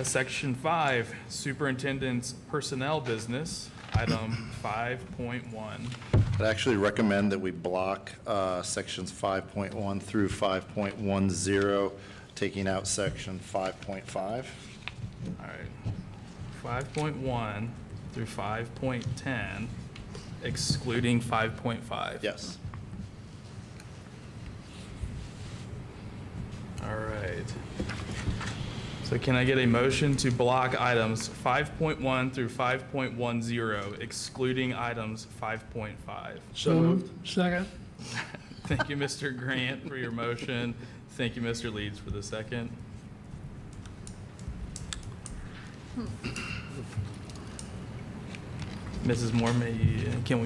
Section 5, Superintendent's Personnel Business, item 5.1. I'd actually recommend that we block sections 5.1 through 5.10, taking out section 5.5. All right. 5.1 through 5.10, excluding 5.5. Yes. All right. So can I get a motion to block items 5.1 through 5.10, excluding items 5.5? So moved. Second. Thank you, Mr. Grant, for your motion. Thank you, Mr. Leeds, for the second. Mrs. Moore, can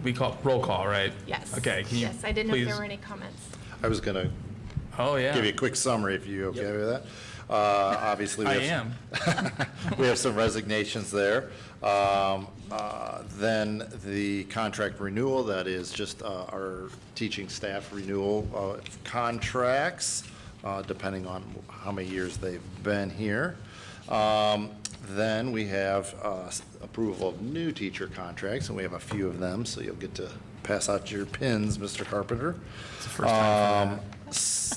we call, roll call, right? Yes. Okay, can you Yes, I didn't know if there please- were any comments. I was going to Oh, yeah. give you a quick summary if you okay with that. Obviously, we I have am. we have some resignations there. Then the contract renewal, that is just our teaching staff renewal contracts, depending on how many years they've been here. Then we have approval of new teacher contracts, and we have a few of them, so you'll get to pass out your pins, Mr. Carpenter. It's the first time for that.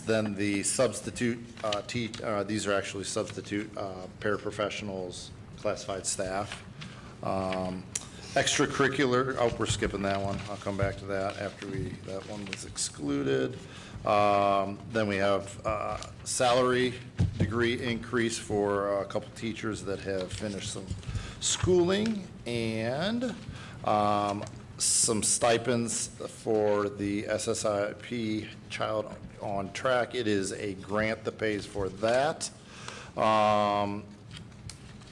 Then the substitute, these are actually substitute paraprofessionals, classified staff. Extracurricular, oh, we're skipping that one. I'll come back to that after that one was excluded. Then we have salary degree increase for a couple teachers that have finished some schooling, and some stipends for the SSIP Child on Track. It is a grant that pays for that.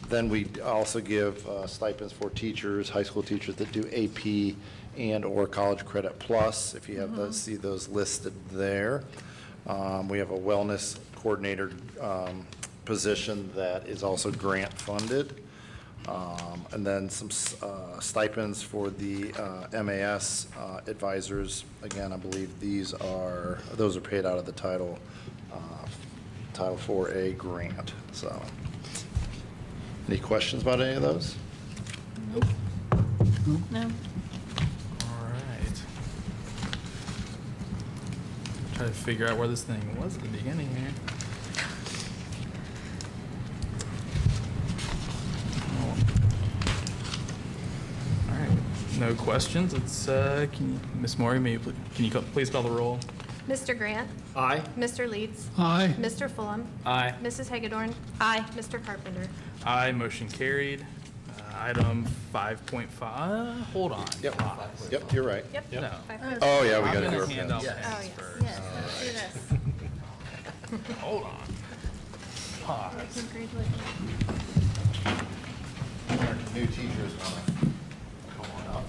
Then we also give stipends for teachers, high school teachers that do AP and/or College Credit Plus, if you have those, see those listed there. We have a wellness coordinator position that is also grant funded. And then some stipends for the MAS advisors. Again, I believe those are paid out of the Title 4A grant, so. Any questions about any of those? No? All right. Try to figure out where this thing was at the beginning here. All right, no questions. It's, Ms. Maury, can you please call the roll? Mr. Grant? Aye. Mr. Leeds? Aye. Mr. Fulham? Aye. Mrs. Hagedorn? Aye. Mr. Carpenter? Aye, motion carried. Item 5.5, hold on. Yep, you're right. Yep. No. Oh, yeah, we I'm got to gonna do our hand pins. out Oh, pins yes. first. Yes, let's do this. Hold on. Pause. New teachers want to come on up.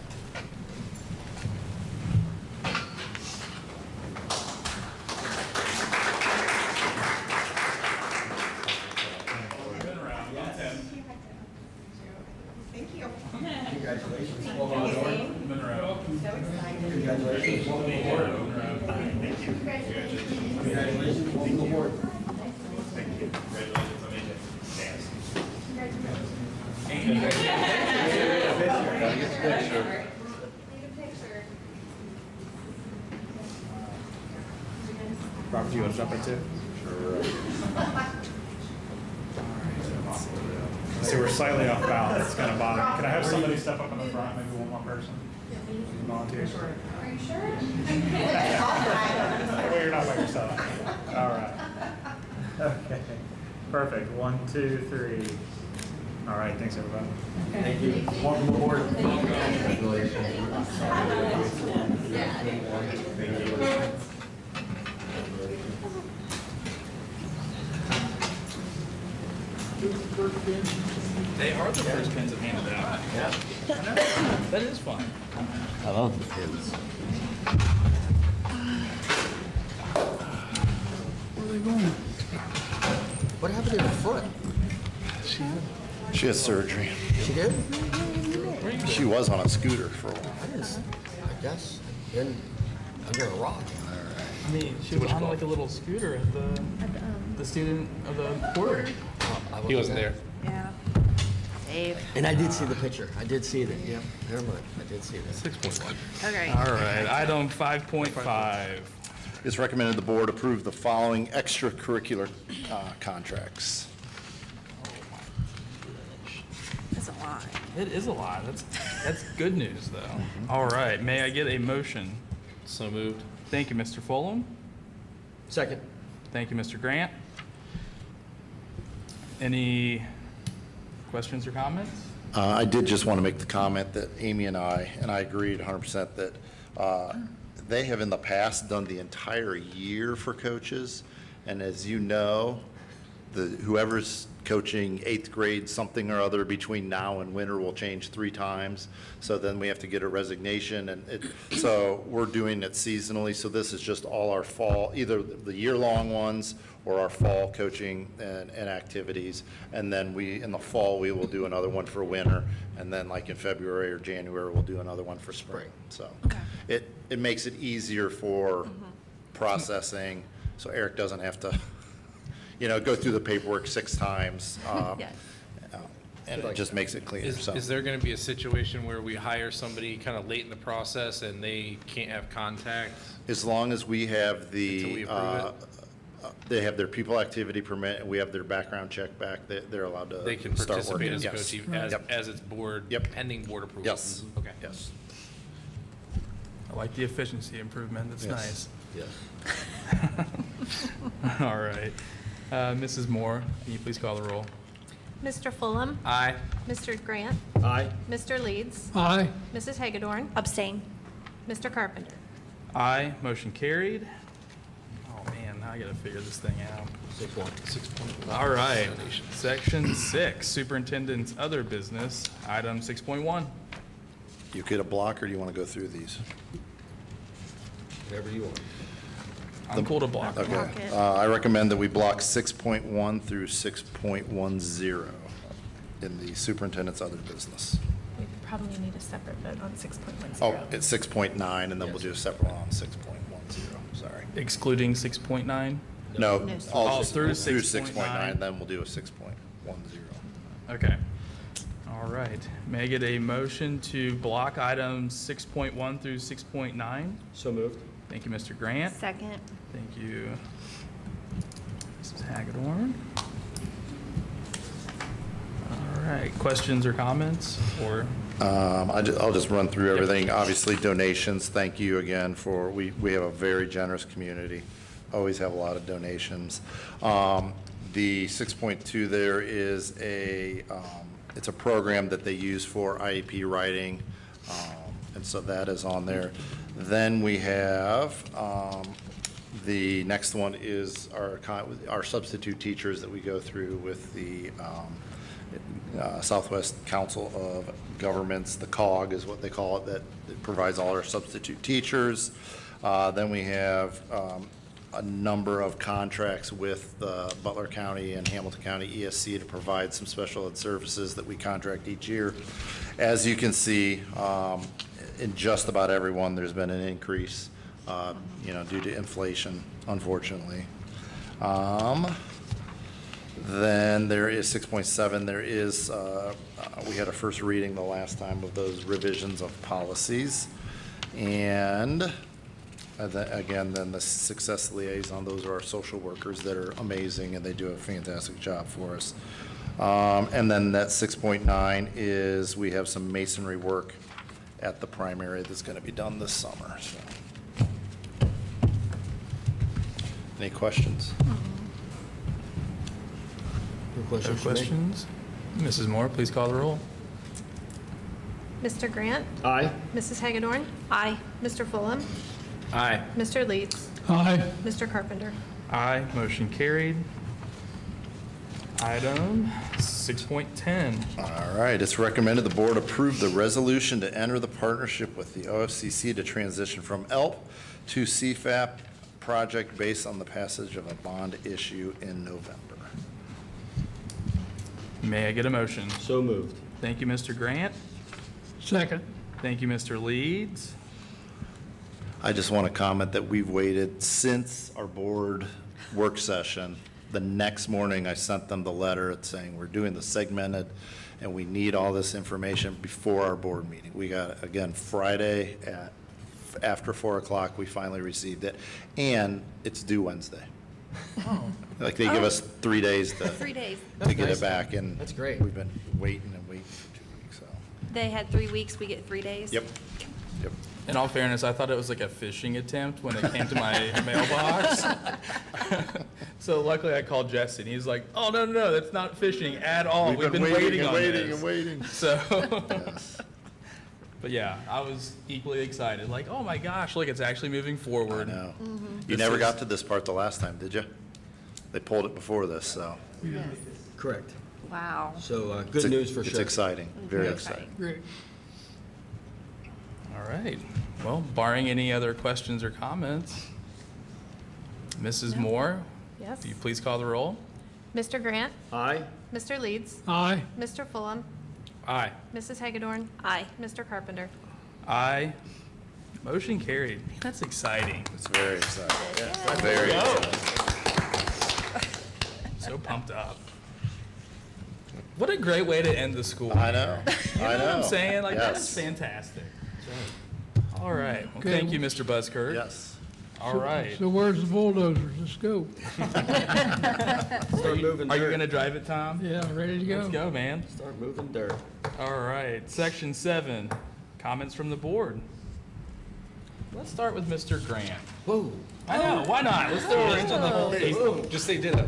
Congratulations. Welcome aboard. Monroe. Congratulations. Welcome aboard. Congratulations. Welcome aboard. Gotta get the picture. Robert, do you want to jump in too? Sure. So we're slightly off balance, it's kind of bottom. Can I have somebody step up in the front, maybe one more person? Volunteers? Are you sure? Well, you're not by yourself. All right. Okay, perfect. 1, 2, 3. All right, thanks, everybody. Thank you. Welcome aboard. They are the first pins that handed out. Yeah. That is fun. I love the kids. Where are they going? What happened in the front? She has surgery. She did? She was on a scooter for a while. I guess. And under a rock. I mean, she was on like a little scooter at the student of the quarter. He wasn't there. Yeah. Dave. And I did see the picture. I did see that. Yep. Never mind. I did see that. 6.1. Okay. All right, item 5.5. It's recommended the board approve the following extracurricular contracts. That's a lie. It is a lot. That's good news, though. All right, may I get a motion? So moved. Thank you, Mr. Fulham. Second. Thank you, Mr. Grant. Any questions or comments? I did just want to make the comment that Amy and I agreed 100% that they have in the past done the entire year for coaches. And as you know, whoever's coaching 8th grade something or other between now and winter will change 3 times. So then we have to get a resignation, and so we're doing it seasonally. So this is just all our fall, either the year-long ones or our fall coaching and activities. And then in the fall, we will do another one for winter. And then like in February or January, we'll do another one for spring. So it makes it easier for processing, so Eric doesn't have to go through the paperwork 6 times. Yes. And it just makes it cleaner, so. Is there going to be a situation where we hire somebody kind of late in the process and they can't have contact? As long as we have Until we approve they have their people activity permit and we have their background check back, they're allowed to They can start working. participate as a Yes. coach even as it's board, Yep. pending board approval? Yes. Okay. Yes. I like the efficiency improvement. That's Yes. nice. Yes. All right. Mrs. Moore, can you please call the roll? Mr. Fulham? Aye. Mr. Grant? Aye. Mr. Leeds? Aye. Mrs. Hagedorn? Abstain. Mr. Carpenter? Aye. Motion carried. Oh, man, now I gotta figure this thing out. 6-1. All right. Section 6, Superintendent's Other Business, item 6.1. You get a block, or do you want to go through these? Whatever you want. I'm cool to block. Okay. Block it. I recommend that we block 6.1 through 6.10 in the superintendent's other business. We probably need a separate vote on 6.10. Oh, it's 6.9, and then we'll do a separate one on 6.10, sorry. Excluding 6.9? No, No, all Oh, through through 6.9. 6.9, then we'll do a 6.10. Okay. All right. May I get a motion to block items 6.1 through 6.9? So moved. Thank you, Mr. Grant. Second. Thank you, Mrs. Hagedorn. All right, questions or comments, or? I'll just run through everything. Obviously, donations, thank you again we have a very generous community, always have a lot of donations. The 6.2 there is it's a program that they use for IEP writing, and so that is on there. Then we have, the next one is our substitute teachers that we go through with the Southwest Council of Governments, the COG is what they call it, that provides all our substitute teachers. Then we have a number of contracts with Butler County and Hamilton County ESC to provide some special ed services that we contract each year. As you can see, in just about everyone, there's been an increase, due to inflation, unfortunately. Then there is 6.7, there is, we had a first reading the last time of those revisions of policies. And again, then the success liaison, those are our social workers that are amazing and they do a fantastic job for us. And then that 6.9 is we have some masonry work at the primary that's going to be done this summer. So. Any questions? No No questions for me? questions? Mrs. Moore, please call the roll. Mr. Grant? Aye. Mrs. Hagedorn? Aye. Mr. Fulham? Aye. Mr. Leeds? Aye. Mr. Carpenter? Aye, motion carried. Item 6.10. All right, it's recommended the board approve the resolution to enter the partnership with the OFCC to transition from ELP to CFAP project based on the passage of a bond issue in November. May I get a motion? So moved. Thank you, Mr. Grant. Second. Thank you, Mr. Leeds. I just want to comment that we've waited since our board work session. The next morning, I sent them the letter saying, we're doing the segmented, and we need all this information before our board meeting. We got it, again, Friday after 4 o'clock, we finally received it, and it's due Wednesday. Like, they give us 3 days to 3 days. to get nice. it back, and That's great. we've been waiting and waiting for 2 weeks, so. They had 3 weeks, we get 3 days. Yep, yep. In all fairness, I thought it was like a phishing attempt when it came to my mailbox. So luckily I called Jesse, and he's like, "Oh, no, that's not phishing at all. We've been waiting on this." and waiting. So, Yes. but yeah, I was equally excited. Like, oh my gosh, look, it's actually moving I forward. know. You This never is- got to this part the last time, did you? They pulled it before this, so Correct. Wow. So good news for it's sure. exciting, very exciting. Great. All right. Well, barring any other questions or comments, Mrs. Moore, Yes. will you please call the roll? Mr. Grant, Aye? Mr. Leeds, Aye. Mr. Fulham, Aye. Mrs. Hagedorn, Aye. Mr. Carpenter. Aye. Motion carried. Man, that's exciting. It's very exciting. Very exciting. So pumped up. What a great way to end the school. I know. You know I know. what I'm saying? Like, Yes. that's fantastic. All right. Well, Okay. thank you, Mr. Buzzkirk. Yes. All right. So where's the bulldozers? Let's go. Start moving Are you dirt. going to drive it, Tom? Yeah, ready to go. Let's go, man. Start moving dirt. All right. Section 7, comments from the board. Let's start with Mr. Grant. Whoa. I know. Why not? Let's throw her into the whole thing. Just say ditto.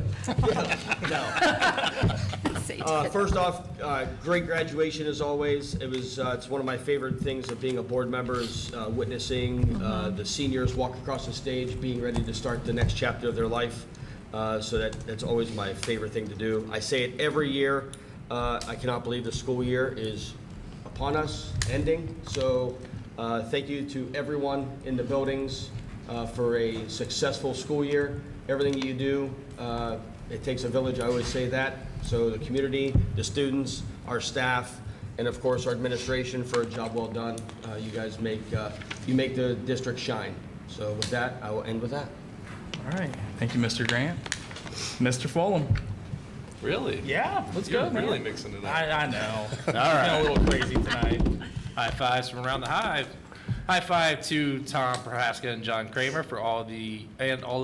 First off, great graduation as always. It's one of my favorite things of being a board member is witnessing the seniors walk across the stage, being ready to start the next chapter of their life. So that's always my favorite thing to do. I say it every year. I cannot believe the school year is upon us, ending. So thank you to everyone in the buildings for a successful school year. Everything you do, it takes a village, I always say that. So the community, the students, our staff, and of course our administration for a job well done. You guys make the district shine. So with that, I will end with that. All right. Thank you, Mr. Grant. Mr. Fulham. Really? Yeah, let's You're go, man. really mixing it up. I know. All right. Been a little crazy tonight. High fives from around the hive. High five to Tom Prohaska and John Kramer for all of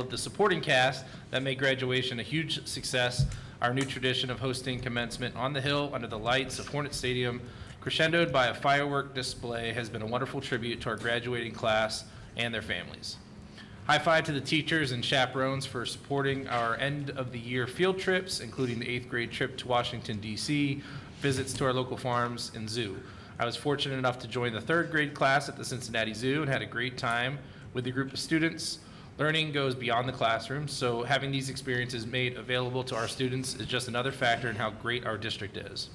the supporting cast that made graduation a huge success. Our new tradition of hosting commencement on the hill under the lights of Hornet Stadium, crescendoed by a firework display, has been a wonderful tribute to our graduating class and their families. High five to the teachers and chaperones for supporting our end of the year field trips, including the 8th grade trip to Washington, D.C., visits to our local farms and zoo. I was fortunate enough to join the 3rd grade class at the Cincinnati Zoo and had a great time with a group of students. Learning goes beyond the classroom, so having these experiences made available to our students is just another factor in how great our district is.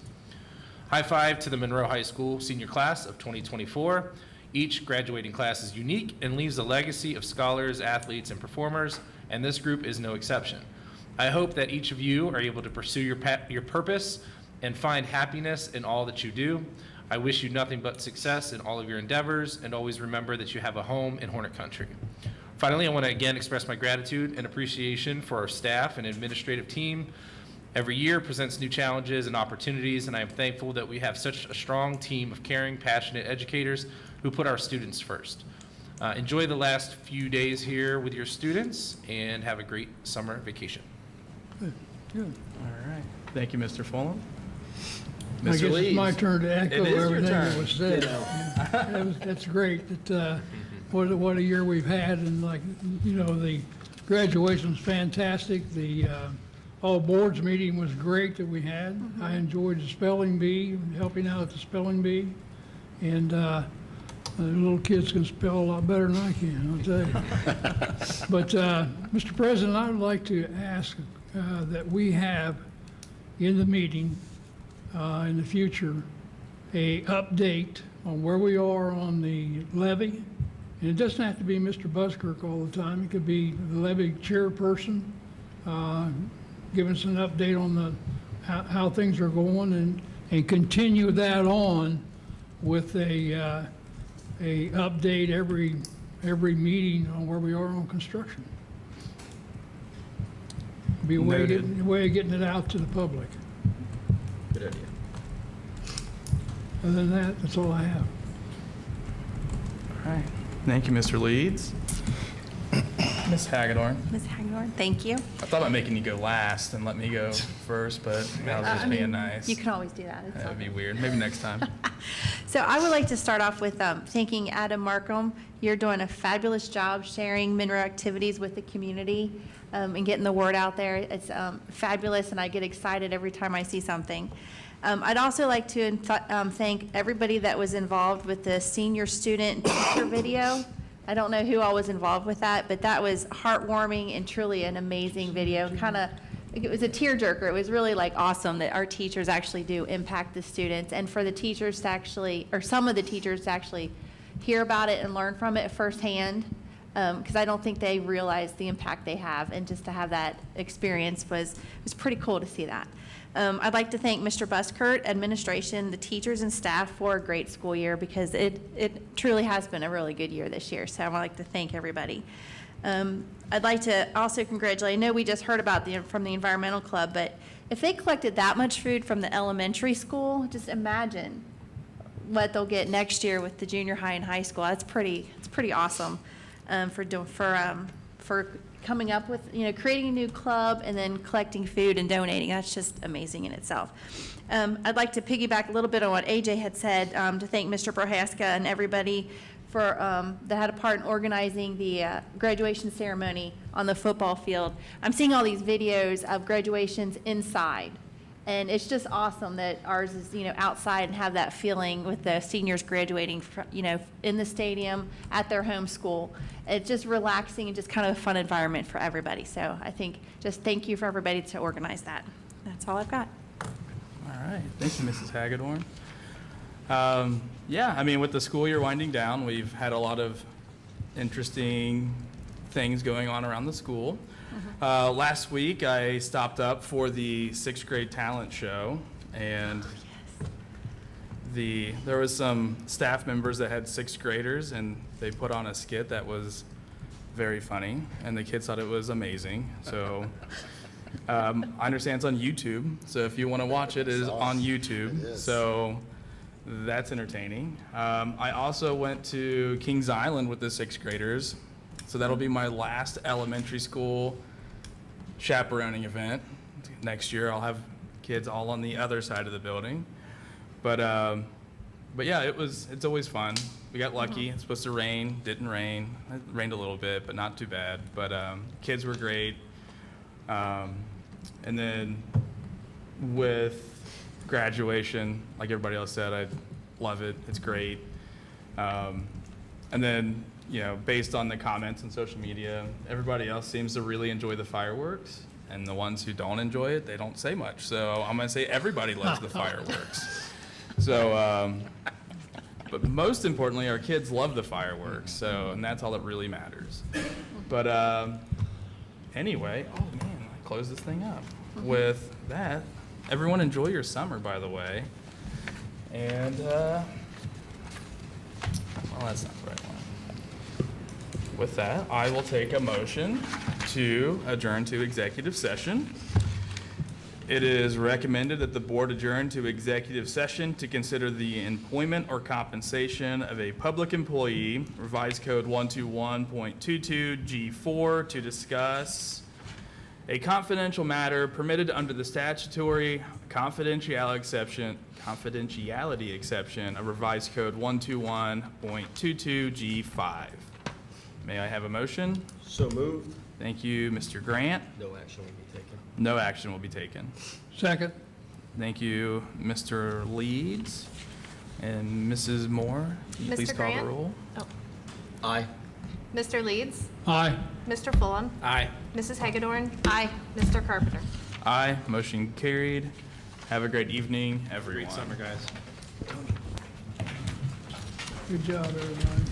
High five to the Monroe High School senior class of 2024. Each graduating class is unique and leaves a legacy of scholars, athletes, and performers, and this group is no exception. I hope that each of you are able to pursue your purpose and find happiness in all that you do. I wish you nothing but success in all of your endeavors, and always remember that you have a home in Hornet Country. Finally, I want to again express my gratitude and appreciation for our staff and administrative team. Every year presents new challenges and opportunities, and I am thankful that we have such a strong team of caring, passionate educators who put our students first. Enjoy the last few days here with your students, and have a great summer vacation. Good. All right. Thank you, Mr. Fulham. I guess Mr. it's my Leeds. turn to echo It is your everything that turn. was said. That's great. That what a year we've had, and the graduation's fantastic. The all boards meeting was great that we had. I enjoyed the spelling bee, helping out at the spelling bee, and the little kids can spell a lot better than I can, I'll tell you. But Mr. President, I would like to ask that we have in the meeting in the future a update on where we are on the levy. And it doesn't have to be Mr. Buzzkirk all the time. It could be the levy chairperson, give us an update on how things are going, and continue that on with a update every meeting on where we are on construction. Be a way of getting it out to the public. Good idea. Other than that, that's all I have. All right. Thank you, Mr. Leeds. Ms. Hagedorn. Ms. Hagedorn, thank you. I thought about making you go last and let me go first, but I was just being nice. You can always do that. It's That all would be good. weird. Maybe next time. So I would like to start off with thanking Adam Markham. You're doing a fabulous job sharing Monroe activities with the community and getting the word out there. It's fabulous, and I get excited every time I see something. I'd also like to thank everybody that was involved with the senior student teacher video. I don't know who all was involved with that, but that was heartwarming and truly an amazing video. It was a tearjerker. It was really like awesome that our teachers actually do impact the students, and for the teachers to actually, or some of the teachers to actually hear about it and learn from it firsthand, because I don't think they realize the impact they have, and just to have that experience was pretty cool to see that. I'd like to thank Mr. Buskert, administration, the teachers and staff for a great school year, because it truly has been a really good year this year. So I would like to thank everybody. I'd like to also congratulate, I know we just heard about from the environmental club, but if they collected that much food from the elementary school, just imagine what they'll get next year with the junior high and high school. It's pretty awesome for coming up with, creating a new club and then collecting food and donating. That's just amazing in itself. I'd like to piggyback a little bit on what AJ had said, to thank Mr. Prohaska and everybody that had a part in organizing the graduation ceremony on the football field. I'm seeing all these videos of graduations inside, and it's just awesome that ours is, outside and have that feeling with the seniors graduating, in the stadium at their home school. It's just relaxing and just kind of a fun environment for everybody. So I think just thank you for everybody to organize that. That's all I've got. All right. Thank you, Mrs. Hagedorn. Yeah, I mean, with the school year winding down, we've had a lot of interesting things going on around the school. Last week, I stopped up for the 6th grade talent show, and there was some staff members that had 6th graders, and they put on a skit that was very funny, and the kids thought it was amazing. So I understand it's on YouTube, so if you want to watch it, it is on YouTube. So that's entertaining. I also went to Kings Island with the 6th graders, so that'll be my last elementary school chaperoning event. Next year I'll have kids all on the other side of the building. But yeah, it's always fun. We got lucky. It's supposed to rain, didn't rain. It rained a little bit, but not too bad. But kids were great. And then with graduation, like everybody else said, I love it. It's great. And then, based on the comments on social media, everybody else seems to really enjoy the fireworks. And the ones who don't enjoy it, they don't say much. So I'm going to say everybody loves the fireworks. So, but most importantly, our kids love the fireworks. So, and that's all that really matters. But anyway, oh man, I closed this thing up. With that, everyone enjoy your summer, by the way. And, well, that's not the right one. With that, I will take a motion to adjourn to executive session. It is recommended that the board adjourn to executive session to consider the employment or compensation of a public employee, revised code 121.22G4, to discuss a confidential matter permitted under the statutory confidentiality exception of revised code 121.22G5. May I have a motion? So moved. Thank you, Mr. Grant. No action will be taken. No action will be taken. Second. Thank you, Mr. Leeds. And Mrs. Moore, can you please Mr. call the Grant? roll? Oh. Aye. Mr. Leeds? Aye. Mr. Fulham? Aye. Mrs. Hagedorn? Aye. Mr. Carpenter? Aye, motion carried. Have a great evening, everyone. Great summer, guys. Good job, everybody.